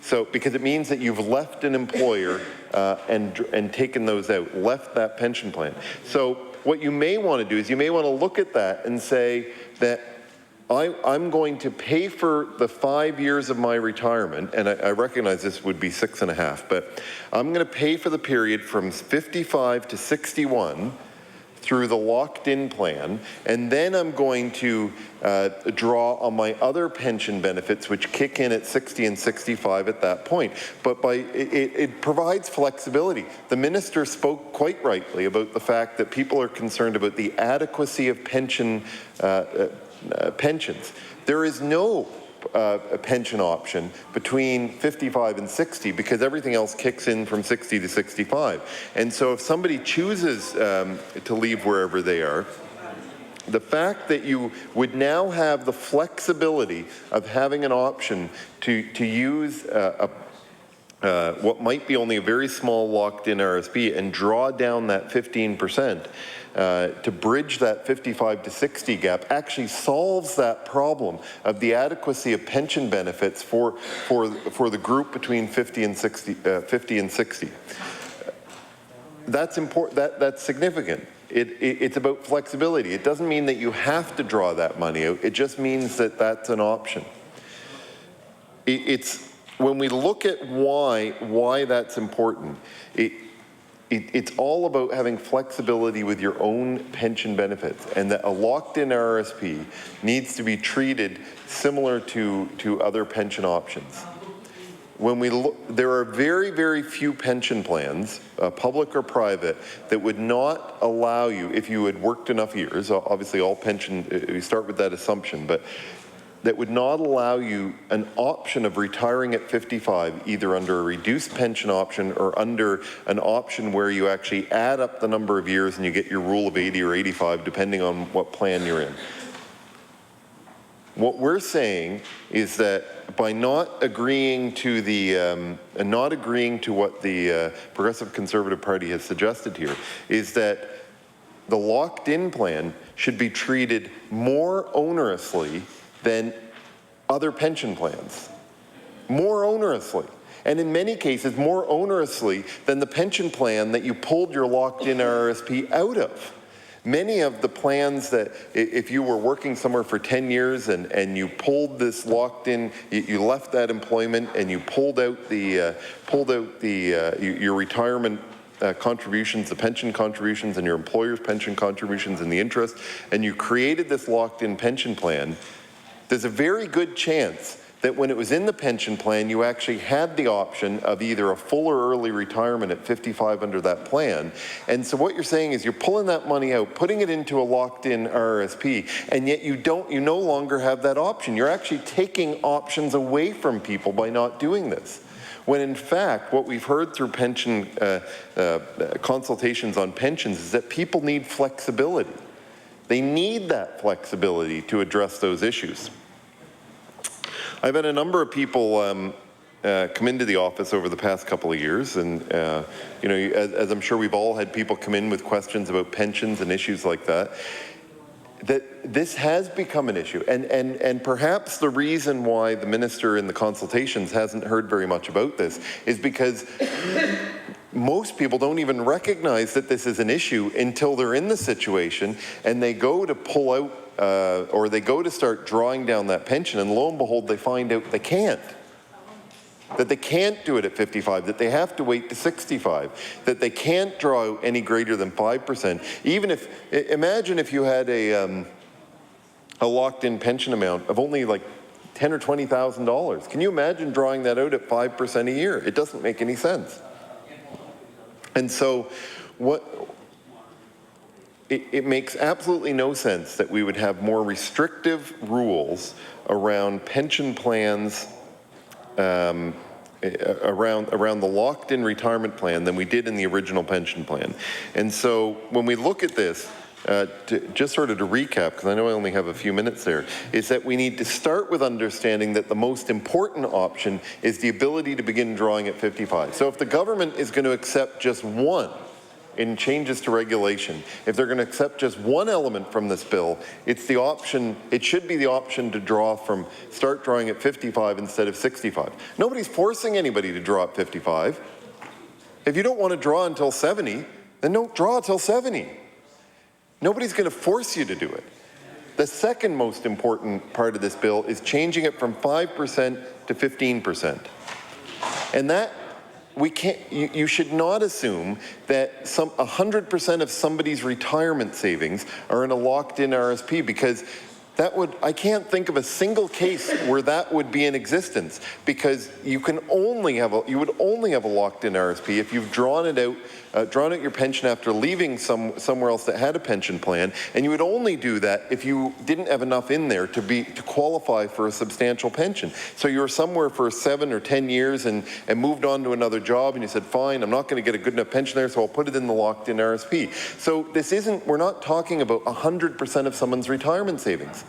So, because it means that you've left an employer and taken those out, left that pension plan. So what you may want to do is you may want to look at that and say that I'm going to pay for the 5 years of my retirement, and I recognize this would be 6.5, but I'm going to pay for the period from 55 to 61 through the locked-in plan, and then I'm going to draw on my other pension benefits, which kick in at 60 and 65 at that point. But it provides flexibility. The minister spoke quite rightly about the fact that people are concerned about the adequacy of pensions. There is no pension option between 55 and 60 because everything else kicks in from 60 to 65. And so if somebody chooses to leave wherever they are, the fact that you would now have the flexibility of having an option to use what might be only a very small locked-in RSP and draw down that 15%, to bridge that 55 to 60 gap actually solves that problem of the adequacy of pension benefits for the group between 50 and 60. That's important. That's significant. It's about flexibility. It doesn't mean that you have to draw that money out. It just means that that's an option. It's when we look at why that's important. It's all about having flexibility with your own pension benefits, and that a locked-in RRSP needs to be treated similar to other pension options. When we look, there are very, very few pension plans, public or private, that would not allow you, if you had worked enough years, obviously all pension, we start with that assumption, but that would not allow you an option of retiring at 55, either under a reduced pension option or under an option where you actually add up the number of years and you get your rule of 80 or 85, depending on what plan you're in. What we're saying is that by not agreeing to what the Progressive Conservative Party has suggested here, is that the locked-in plan should be treated more onerously than other pension plans. More onerously. And in many cases, more onerously than the pension plan that you pulled your locked-in RRSP out of. Many of the plans that, if you were working somewhere for 10 years and you pulled this locked-in, you left that employment and you pulled out your retirement contributions, the pension contributions and your employer's pension contributions and the interest, and you created this locked-in pension plan, there's a very good chance that when it was in the pension plan, you actually had the option of either a full or early retirement at 55 under that plan. And so what you're saying is you're pulling that money out, putting it into a locked-in RRSP, and yet you no longer have that option. You're actually taking options away from people by not doing this. When in fact, what we've heard through pension consultations on pensions is that people need flexibility. They need that flexibility to address those issues. I've had a number of people come into the office over the past couple of years, and you know, as I'm sure we've all had people come in with questions about pensions and issues like that. that this has become an issue. And perhaps the reason why the minister in the consultations hasn't heard very much about this is because most people don't even recognize that this is an issue until they're in the situation and they go to pull out or they go to start drawing down that pension, and lo and behold, they find out they can't. That they can't do it at 55, that they have to wait to 65, that they can't draw out any greater than 5%. Even if, imagine if you had a locked-in pension amount of only like $10,000 or $20,000. Can you imagine drawing that out at 5% a year? It doesn't make any sense. And so it makes absolutely no sense that we would have more restrictive rules around pension plans around the locked-in retirement plan than we did in the original pension plan. And so when we look at this, just sort of to recap, because I know I only have a few minutes there, is that we need to start with understanding that the most important option is the ability to begin drawing at 55. So if the government is going to accept just one in changes to regulation, if they're going to accept just one element from this bill, it's the option, it should be the option to start drawing at 55 instead of 65. Nobody's forcing anybody to draw at 55. If you don't want to draw until 70, then don't draw until 70. Nobody's going to force you to do it. The second most important part of this bill is changing it from 5% to 15%. And that we can't, you should not assume that 100% of somebody's retirement savings are in a locked-in RSP, because I can't think of a single case where that would be in existence, because you would only have a locked-in RSP if you've drawn out your pension after leaving somewhere else that had a pension plan, and you would only do that if you didn't have enough in there to qualify for a substantial pension. So you were somewhere for 7 or 10 years and moved on to another job, and you said, fine, I'm not going to get a good enough pension there, so I'll put it in the locked-in RSP. So we're not talking about 100% of someone's retirement savings.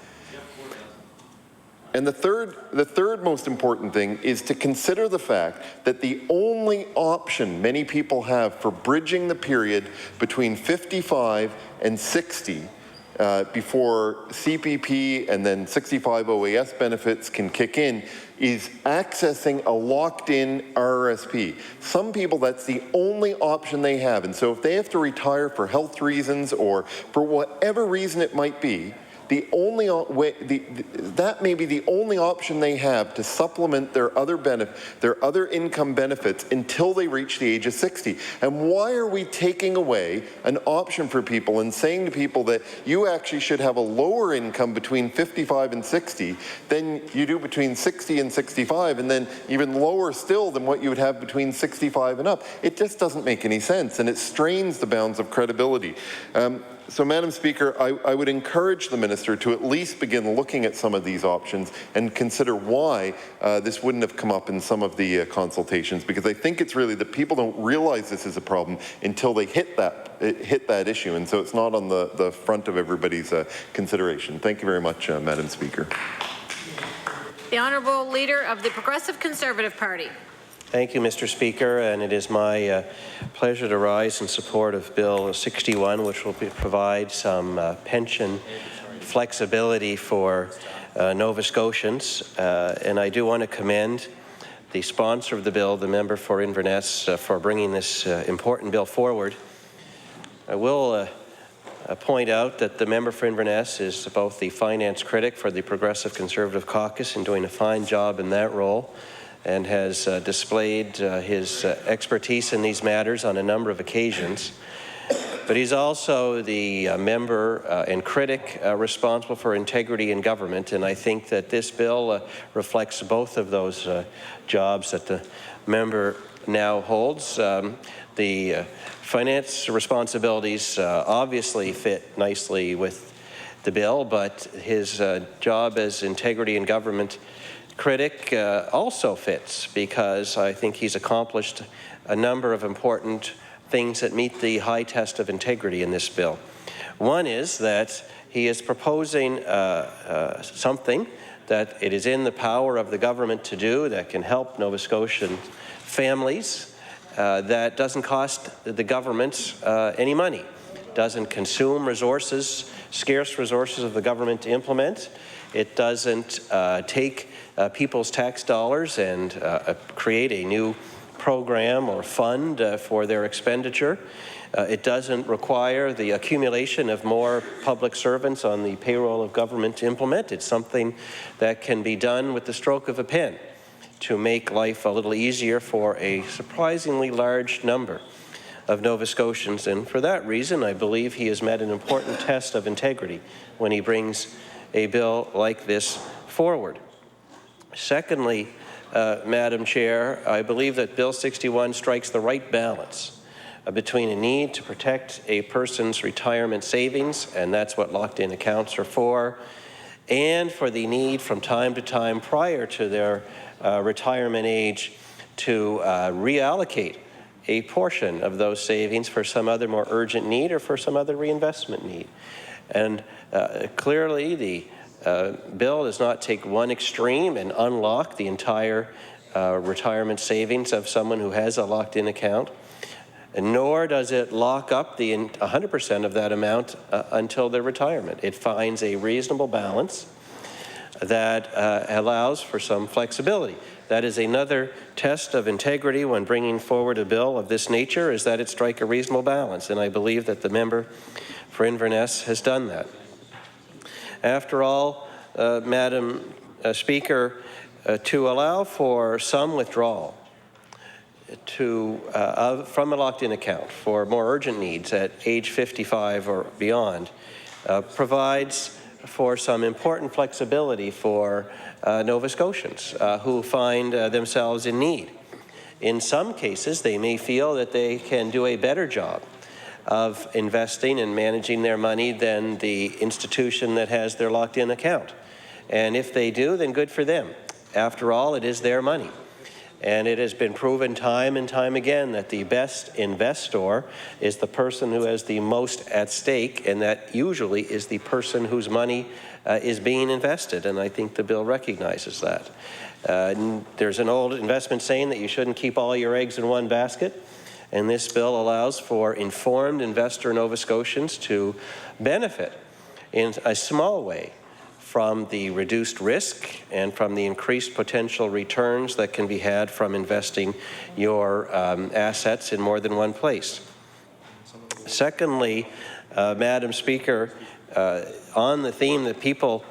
And the third most important thing is to consider the fact that the only option many people have for bridging the period between 55 and 60 before CPP and then 65 OAS benefits can kick in is accessing a locked-in RRSP. Some people, that's the only option they have. And so if they have to retire for health reasons or for whatever reason it might be, that may be the only option they have to supplement their other income benefits until they reach the age of 60. And why are we taking away an option for people and saying to people that you actually should have a lower income between 55 and 60 than you do between 60 and 65, and then even lower still than what you would have between 65 and up? It just doesn't make any sense, and it strains the bounds of credibility. So, Madam Speaker, I would encourage the Minister to at least begin looking at some of these options and consider why this wouldn't have come up in some of the consultations, because I think it's really that people don't realize this is a problem until they hit that issue, and so it's not on the front of everybody's consideration. Thank you very much, Madam Speaker. The Honourable Leader of the Progressive Conservative Party. Thank you, Mr. Speaker, and it is my pleasure to rise in support of Bill 61, which will provide some pension flexibility for Nova Scotians. And I do want to commend the sponsor of the bill, the member for Inverness, for bringing this important bill forward. I will point out that the member for Inverness is both the finance critic for the Progressive Conservative Caucus and doing a fine job in that role, and has displayed his expertise in these matters on a number of occasions. But he's also the member and critic responsible for integrity in government, and I think that this bill reflects both of those jobs that the member now holds. The finance responsibilities obviously fit nicely with the bill, but his job as integrity in government critic also fits, because I think he's accomplished a number of important things that meet the high test of integrity in this bill. One is that he is proposing something that it is in the power of the government to do that can help Nova Scotian families that doesn't cost the government any money. doesn't consume resources, scarce resources of the government to implement. It doesn't take people's tax dollars and create a new program or fund for their expenditure. It doesn't require the accumulation of more public servants on the payroll of government to implement. It's something that can be done with the stroke of a pen to make life a little easier for a surprisingly large number of Nova Scotians. And for that reason, I believe he has met an important test of integrity when he brings a bill like this forward. Secondly, Madam Chair, I believe that Bill 61 strikes the right balance between a need to protect a person's retirement savings, and that's what locked-in accounts are for, and for the need from time to time prior to their retirement age to reallocate a portion of those savings for some other more urgent need or for some other reinvestment need. And clearly the bill does not take one extreme and unlock the entire retirement savings of someone who has a locked-in account, nor does it lock up the 100% of that amount until their retirement. It finds a reasonable balance that allows for some flexibility. That is another test of integrity when bringing forward a bill of this nature, is that it strike a reasonable balance, and I believe that the member for Inverness has done that. After all, Madam Speaker, to allow for some withdrawal from a locked-in account for more urgent needs at age 55 or beyond provides for some important flexibility for Nova Scotians who find themselves in need. In some cases, they may feel that they can do a better job of investing and managing their money than the institution that has their locked-in account. And if they do, then good for them. After all, it is their money. And it has been proven time and time again that the best investor is the person who has the most at stake, and that usually is the person whose money is being invested, and I think the bill recognizes that. There's an old investment saying that you shouldn't keep all your eggs in one basket, and this bill allows for informed investor Nova Scotians to benefit in a small way from the reduced risk and from the increased potential returns that can be had from investing your assets in more than one place. Secondly, Madam Speaker, on the theme that people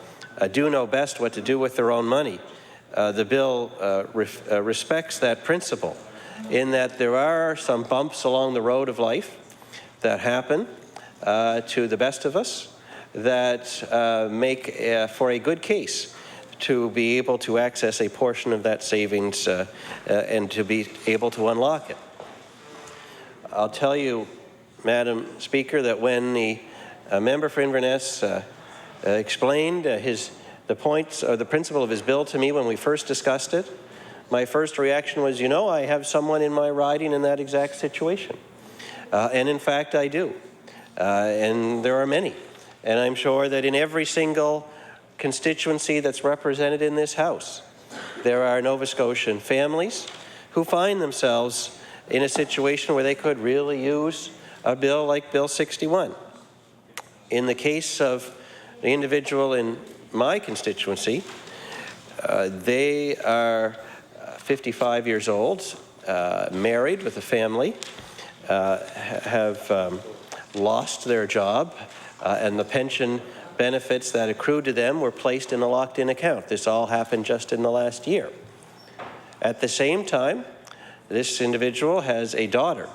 do know best what to do with their own money, the bill respects that principle in that there are some bumps along the road of life that happen to the best of us that make for a good case to be able to access a portion of that savings and to be able to unlock it. I'll tell you, Madam Speaker, that when the member for Inverness explained the points or the principle of his bill to me when we first discussed it, my first reaction was, you know, I have someone in my riding in that exact situation. And in fact, I do. And there are many. And I'm sure that in every single constituency that's represented in this House, there are Nova Scotian families who find themselves in a situation where they could really use a bill like Bill 61. In the case of the individual in my constituency, they are 55 years old, married with a family, have lost their job, and the pension benefits that accrued to them were placed in a locked-in account. This all happened just in the last year. At the same time, this individual has a daughter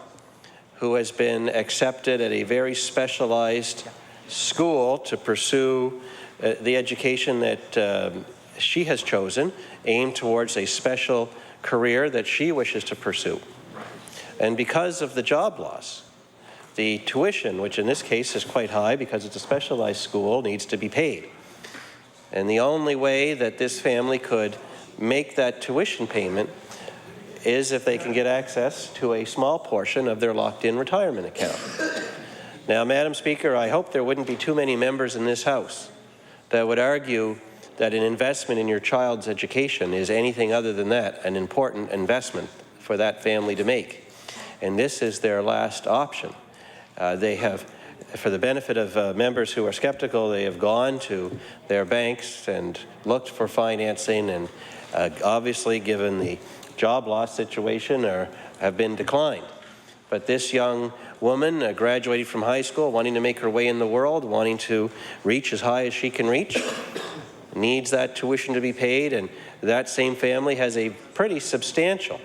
who has been accepted at a very specialized school to pursue the education that she has chosen, aimed towards a special career that she wishes to pursue. And because of the job loss, the tuition, which in this case is quite high because it's a specialized school, needs to be paid. And the only way that this family could make that tuition payment is if they can get access to a small portion of their locked-in retirement account. Now, Madam Speaker, I hope there wouldn't be too many members in this House that would argue that an investment in your child's education is anything other than that, an important investment for that family to make. And this is their last option. They have for the benefit of members who are skeptical, they have gone to their banks and looked for financing, and obviously, given the job loss situation, have been declined. But this young woman graduated from high school, wanting to make her way in the world, wanting to reach as high as she can reach, needs that tuition to be paid, and that same family has a pretty substantial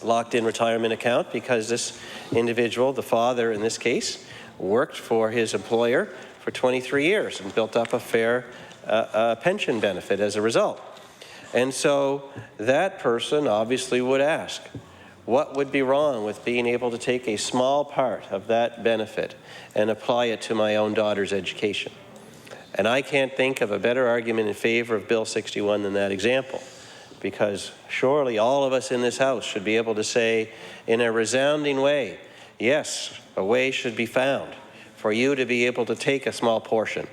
locked-in retirement account because this individual, the father in this case, worked for his employer for 23 years and built up a fair pension benefit as a result. And so that person obviously would ask, what would be wrong with being able to take a small part of that benefit and apply it to my own daughter's education? And I can't think of a better argument in favor of Bill 61 than that example, because surely all of us in this House should be able to say in a resounding way, yes, a way should be found for you to be able to take a small portion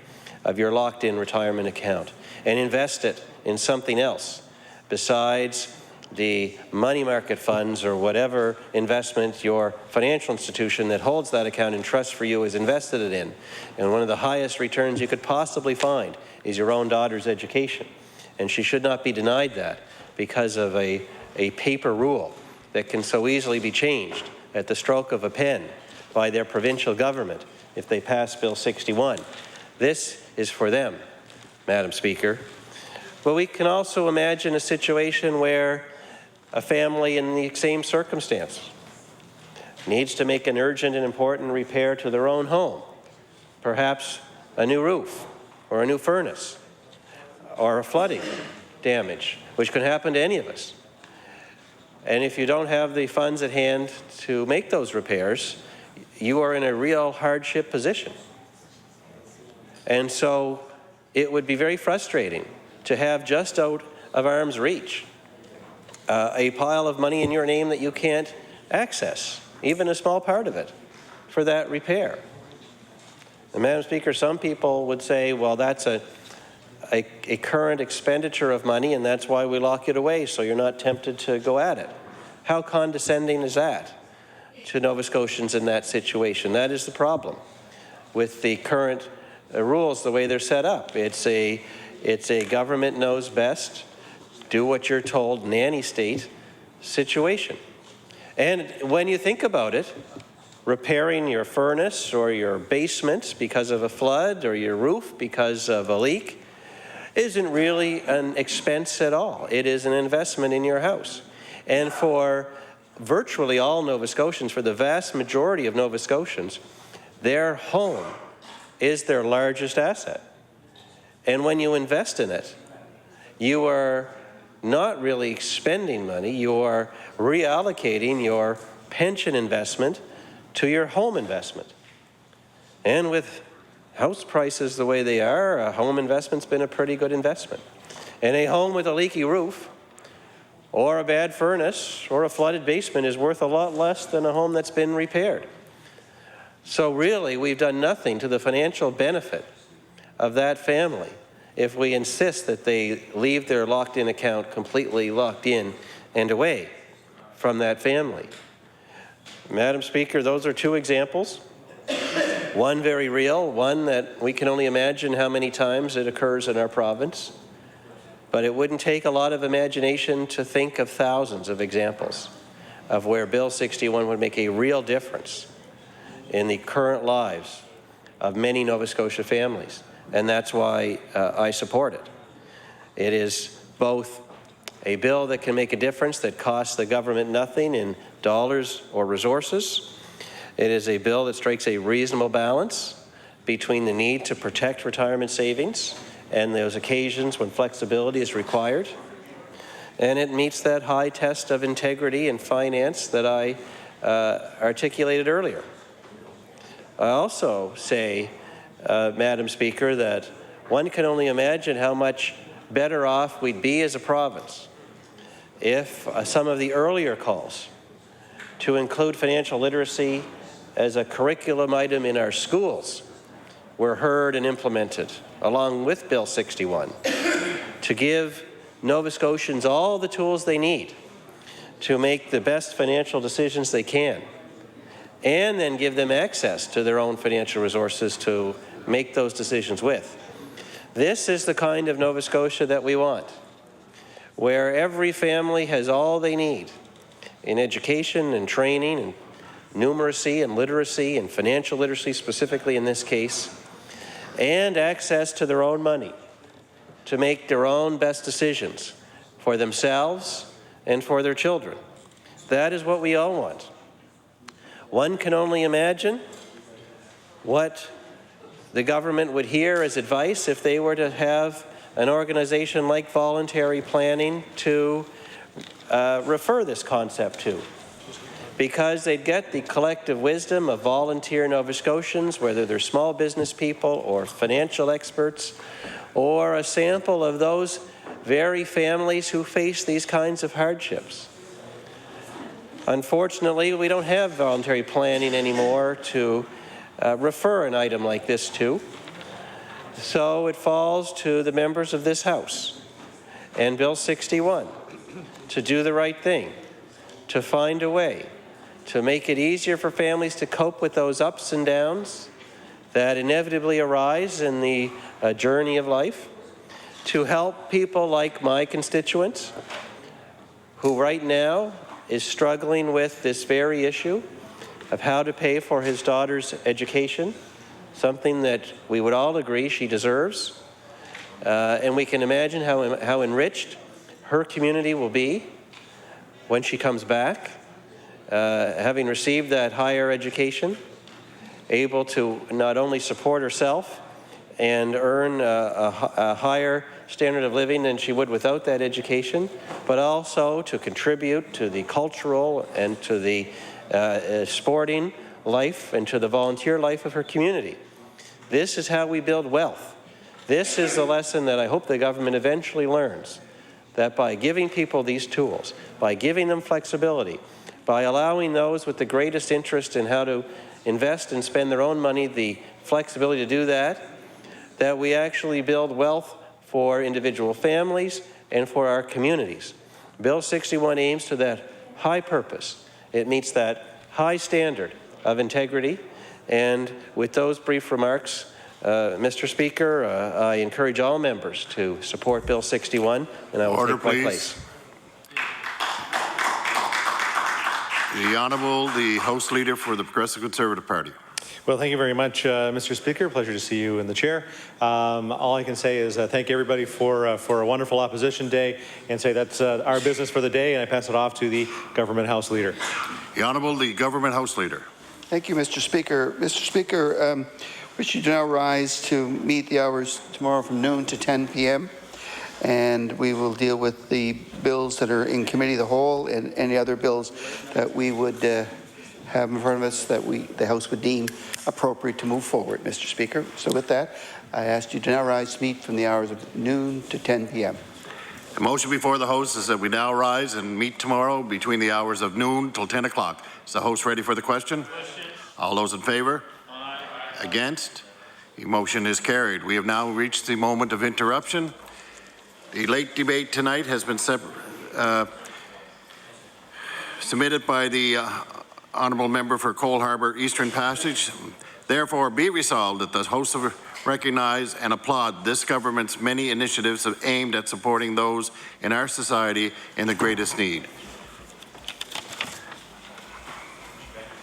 of your locked-in retirement account and invest it in something else besides the money market funds or whatever investment your financial institution that holds that account in trust for you has invested it in. And one of the highest returns you could possibly find is your own daughter's education. And she should not be denied that because of a paper rule that can so easily be changed at the stroke of a pen by their provincial government if they pass Bill 61. This is for them, Madam Speaker. But we can also imagine a situation where a family in the same circumstance needs to make an urgent and important repair to their own home, perhaps a new roof or a new furnace or a flooding damage, which can happen to any of us. And if you don't have the funds at hand to make those repairs, you are in a real hardship position. And so it would be very frustrating to have just out of arm's reach a pile of money in your name that you can't access, even a small part of it, for that repair. And Madam Speaker, some people would say, well, that's a current expenditure of money, and that's why we lock it away, so you're not tempted to go at it. How condescending is that to Nova Scotians in that situation? That is the problem with the current rules, the way they're set up. It's a government knows best, do what you're told, nanny state situation. And when you think about it, repairing your furnace or your basement because of a flood or your roof because of a leak isn't really an expense at all. It is an investment in your house. And for virtually all Nova Scotians, for the vast majority of Nova Scotians, their home is their largest asset. And when you invest in it, you are not really spending money, you are reallocating your pension investment to your home investment. And with house prices the way they are, a home investment's been a pretty good investment. And a home with a leaky roof or a bad furnace or a flooded basement is worth a lot less than a home that's been repaired. So really, we've done nothing to the financial benefit of that family if we insist that they leave their locked-in account completely locked in and away from that family. Madam Speaker, those are two examples. One very real, one that we can only imagine how many times it occurs in our province. But it wouldn't take a lot of imagination to think of thousands of examples of where Bill 61 would make a real difference in the current lives of many Nova Scotia families. And that's why I support it. It is both a bill that can make a difference that costs the government nothing in dollars or resources. It is a bill that strikes a reasonable balance between the need to protect retirement savings and those occasions when flexibility is required. And it meets that high test of integrity and finance that I articulated earlier. I also say, Madam Speaker, that one can only imagine how much better off we'd be as a province if some of the earlier calls to include financial literacy as a curriculum item in our schools were heard and implemented, along with Bill 61, to give Nova Scotians all the tools they need to make the best financial decisions they can and then give them access to their own financial resources to make those decisions with. This is the kind of Nova Scotia that we want, where every family has all they need in education and training and numeracy and literacy and financial literacy specifically in this case, and access to their own money to make their own best decisions for themselves and for their children. That is what we all want. One can only imagine what the government would hear as advice if they were to have an organization like voluntary planning to refer this concept to, because they'd get the collective wisdom of volunteer Nova Scotians, whether they're small business people or financial experts, or a sample of those very families who face these kinds of hardships. Unfortunately, we don't have voluntary planning anymore to refer an item like this to, so it falls to the members of this House and Bill 61 to do the right thing, to find a way to make it easier for families to cope with those ups and downs that inevitably arise in the journey of life, to help people like my constituents who right now is struggling with this very issue of how to pay for his daughter's education, something that we would all agree she deserves. And we can imagine how enriched her community will be when she comes back, having received that higher education, able to not only support herself and earn a higher standard of living than she would without that education, but also to contribute to the cultural and to the sporting life and to the volunteer life of her community. This is how we build wealth. This is the lesson that I hope the government eventually learns, that by giving people these tools, by giving them flexibility, by allowing those with the greatest interest in how to invest and spend their own money the flexibility to do that, that we actually build wealth for individual families and for our communities. Bill 61 aims to that high purpose. It meets that high standard of integrity. And with those brief remarks, Mr. Speaker, I encourage all members to support Bill 61, and I will take my place. The Honourable, the House Leader for the Progressive Conservative Party. Well, thank you very much, Mr. Speaker. Pleasure to see you in the chair. All I can say is thank everybody for a wonderful opposition day, and say that's our business for the day, and I pass it off to the Government House Leader. The Honourable, the Government House Leader. Thank you, Mr. Speaker. Mr. Speaker, wish you to now rise to meet the hours tomorrow from noon to 10 p.m. And we will deal with the bills that are in committee of the whole and any other bills that we would have in front of us that the House would deem appropriate to move forward, Mr. Speaker. So with that, I ask you to now rise to meet from the hours of noon to 10 p.m. The motion before the House is that we now rise and meet tomorrow between the hours of noon till 10 o'clock. Is the House ready for the question? All those in favour? Aye. Against? The motion is carried. We have now reached the moment of interruption. The late debate tonight has been submitted by the Honourable Member for Cole Harbour Eastern Passage. Therefore, be resolved that the House recognize and applaud this government's many initiatives aimed at supporting those in our society in the greatest need.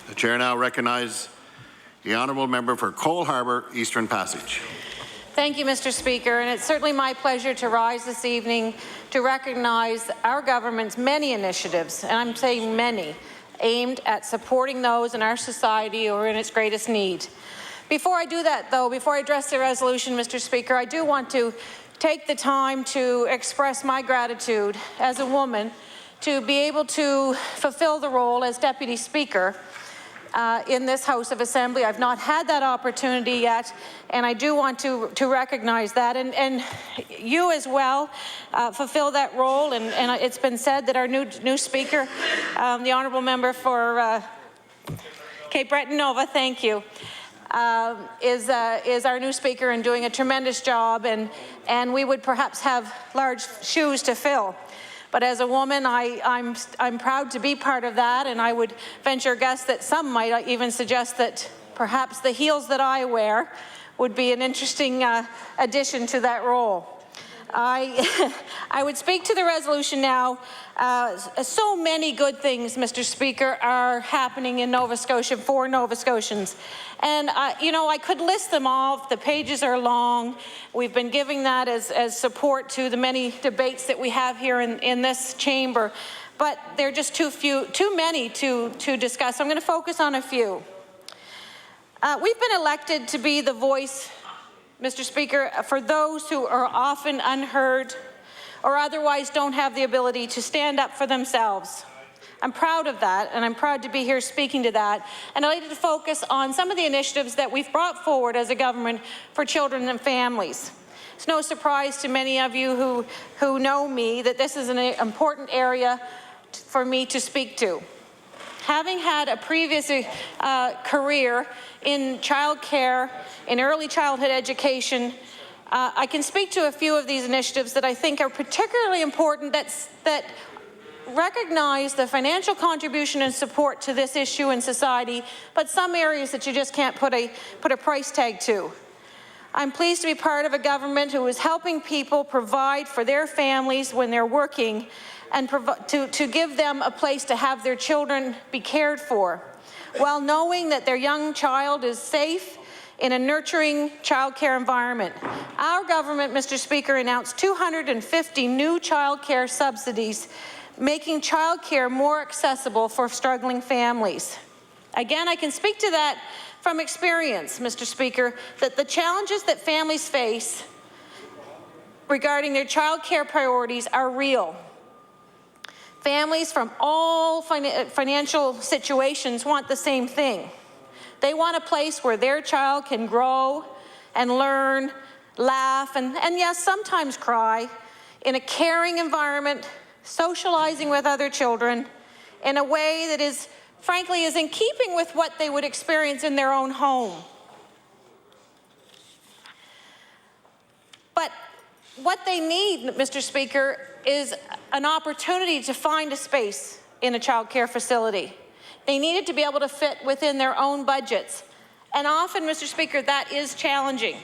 The Chair now recognizes the Honourable Member for Cole Harbour Eastern Passage. Thank you, Mr. Speaker, and it's certainly my pleasure to rise this evening to recognize our government's many initiatives, and I'm saying many, aimed at supporting those in our society who are in its greatest need. Before I do that, though, before I address the resolution, Mr. Speaker, I do want to take the time to express my gratitude as a woman to be able to fulfill the role as Deputy Speaker in this House of Assembly. I've not had that opportunity yet, and I do want to recognize that. And you as well fulfill that role, and it's been said that our new Speaker, the Honourable Member for Cape Breton Nova, thank you, is our new Speaker and doing a tremendous job, and we would perhaps have large shoes to fill. But as a woman, I'm proud to be part of that, and I would venture a guess that some might even suggest that perhaps the heels that I wear would be an interesting addition to that role. I would speak to the resolution now. So many good things, Mr. Speaker, are happening in Nova Scotia for Nova Scotians. And, you know, I could list them all. The pages are long. We've been giving that as support to the many debates that we have here in this chamber. But there are just too many to discuss. I'm going to focus on a few. We've been elected to be the voice, Mr. Speaker, for those who are often unheard or otherwise don't have the ability to stand up for themselves. I'm proud of that, and I'm proud to be here speaking to that. And I'd like to focus on some of the initiatives that we've brought forward as a government for children and families. It's no surprise to many of you who know me that this is an important area for me to speak to. Having had a previous career in childcare, in early childhood education, I can speak to a few of these initiatives that I think are particularly important that recognize the financial contribution and support to this issue in society, but some areas that you just can't put a price tag to. I'm pleased to be part of a government who is helping people provide for their families when they're working and to give them a place to have their children be cared for, while knowing that their young child is safe in a nurturing childcare environment. Our government, Mr. Speaker, announced 250 new childcare subsidies, making childcare more accessible for struggling families. Again, I can speak to that from experience, Mr. Speaker, that the challenges that families face regarding their childcare priorities are real. Families from all financial situations want the same thing. They want a place where their child can grow and learn, laugh, and yes, sometimes cry, in a caring environment, socializing with other children in a way that is, frankly, is in keeping with what they would experience in their own home. But what they need, Mr. Speaker, is an opportunity to find a space in a child care facility. They needed to be able to fit within their own budgets. And often, Mr. Speaker, that is challenging.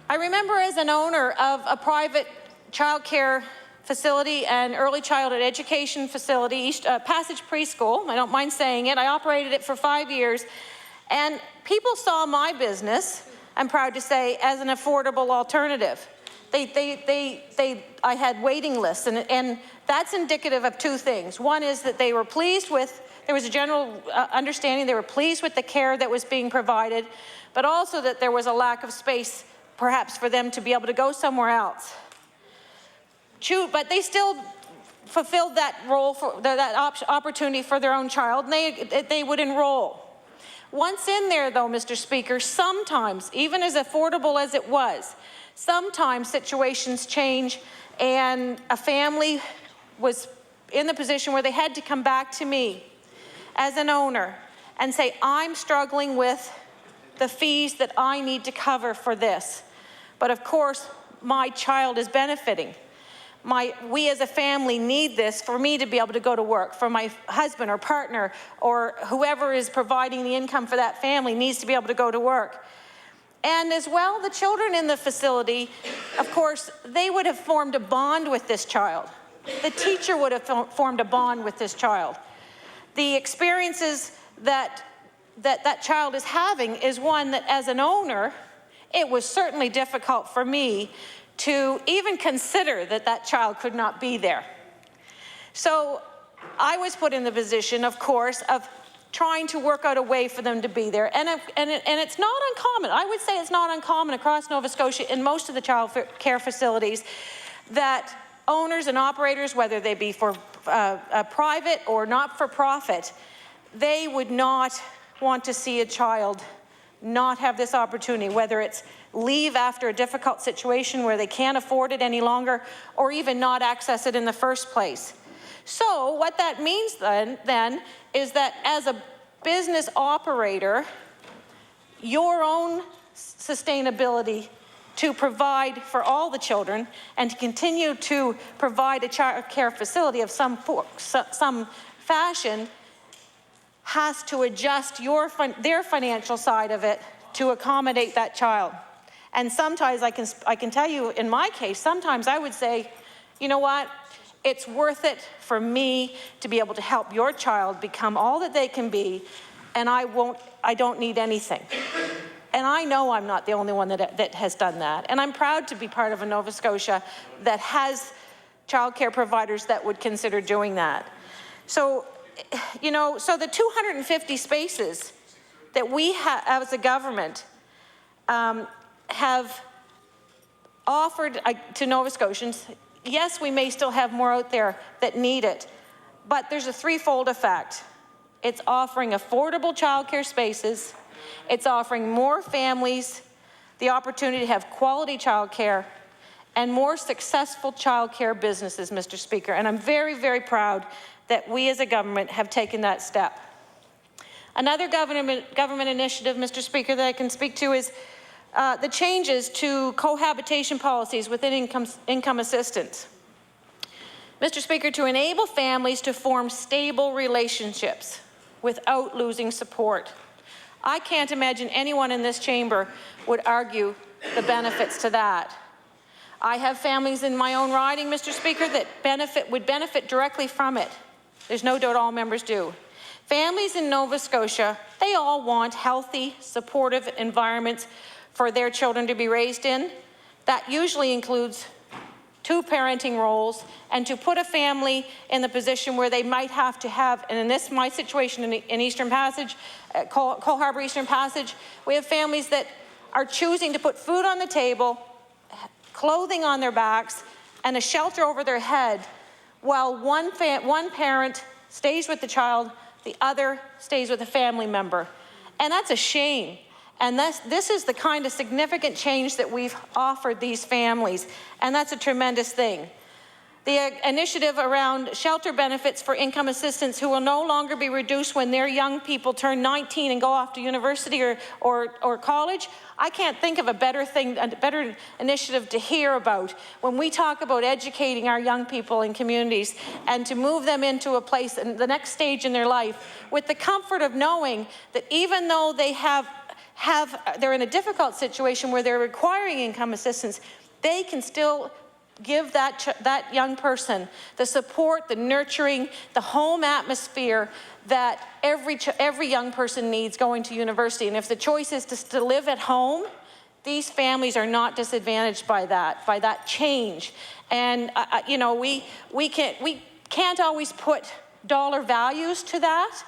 I remember as an owner of a private child care facility and early childhood education facility, Passage Preschool, I don't mind saying it, I operated it for 5 years, and people saw my business, I'm proud to say, as an affordable alternative. I had waiting lists, and that's indicative of two things. One is that they were pleased with, there was a general understanding they were pleased with the care that was being provided, but also that there was a lack of space, perhaps, for them to be able to go somewhere else. But they still fulfilled that role, that opportunity for their own child, and they would enroll. Once in there, though, Mr. Speaker, sometimes, even as affordable as it was, sometimes situations change, and a family was in the position where they had to come back to me as an owner and say, I'm struggling with the fees that I need to cover for this. But of course, my child is benefiting. We as a family need this for me to be able to go to work, for my husband or partner or whoever is providing the income for that family needs to be able to go to work. And as well, the children in the facility, of course, they would have formed a bond with this child. The teacher would have formed a bond with this child. The experiences that child is having is one that, as an owner, it was certainly difficult for me to even consider that child could not be there. So I was put in the position, of course, of trying to work out a way for them to be there. And it's not uncommon. I would say it's not uncommon across Nova Scotia in most of the child care facilities that owners and operators, whether they be for private or not-for-profit, they would not want to see a child not have this opportunity, whether it's leave after a difficult situation where they can't afford it any longer, or even not access it in the first place. So what that means then is that as a business operator, your own sustainability to provide for all the children and to continue to provide a child care facility of some fashion has to adjust their financial side of it to accommodate that child. And sometimes I can tell you, in my case, sometimes I would say, you know what, it's worth it for me to be able to help your child become all that they can be, and I don't need anything. And I know I'm not the only one that has done that. And I'm proud to be part of a Nova Scotia that has childcare providers that would consider doing that. So, you know, so the 250 spaces that we have as a government have offered to Nova Scotians, yes, we may still have more out there that need it, but there's a threefold effect. It's offering affordable childcare spaces, it's offering more families the opportunity to have quality childcare, and more successful childcare businesses, Mr. Speaker. And I'm very, very proud that we as a government have taken that step. Another government initiative, Mr. Speaker, that I can speak to is the changes to cohabitation policies within income assistance. Mr. Speaker, to enable families to form stable relationships without losing support. I can't imagine anyone in this chamber would argue the benefits to that. I have families in my own riding, Mr. Speaker, that would benefit directly from it. There's no doubt all members do. Families in Nova Scotia, they all want healthy, supportive environments for their children to be raised in. That usually includes 2 parenting roles, and to put a family in the position where they might have to have, and in this, my situation in Eastern Passage, Cole Harbour Eastern Passage, we have families that are choosing to put food on the table, clothing on their backs, and a shelter over their head, while one parent stays with the child, the other stays with a family member. And that's a shame. And this is the kind of significant change that we've offered these families, and that's a tremendous thing. The initiative around shelter benefits for income assistants who will no longer be reduced when their young people turn 19 and go off to university or college. I can't think of a better initiative to hear about when we talk about educating our young people in communities and to move them into a place in the next stage in their life with the comfort of knowing that even though they're in a difficult situation where they're requiring income assistance, they can still give that young person the support, the nurturing, the home atmosphere that every young person needs going to university. And if the choice is to live at home, these families are not disadvantaged by that change. And you know, we can't always put dollar values to that.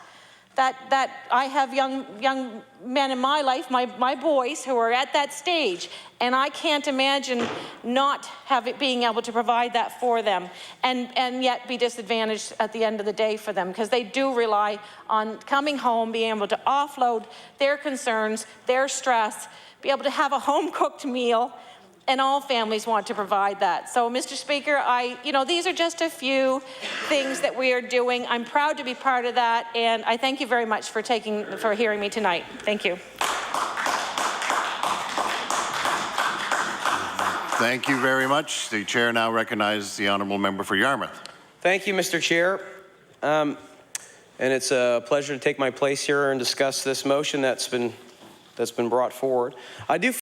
That I have young men in my life, my boys, who are at that stage, and I can't imagine not being able to provide that for them and yet be disadvantaged at the end of the day for them, because they do rely on coming home, being able to offload their concerns, their stress, be able to have a home-cooked meal, and all families want to provide that. So, Mr. Speaker, these are just a few things that we are doing. I'm proud to be part of that, and I thank you very much for hearing me tonight. Thank you. Thank you very much. The chair now recognizes the honourable member for Yarmouth. Thank you, Mr. Chair. And it's a pleasure to take my place here and discuss this motion that's been brought forward. I do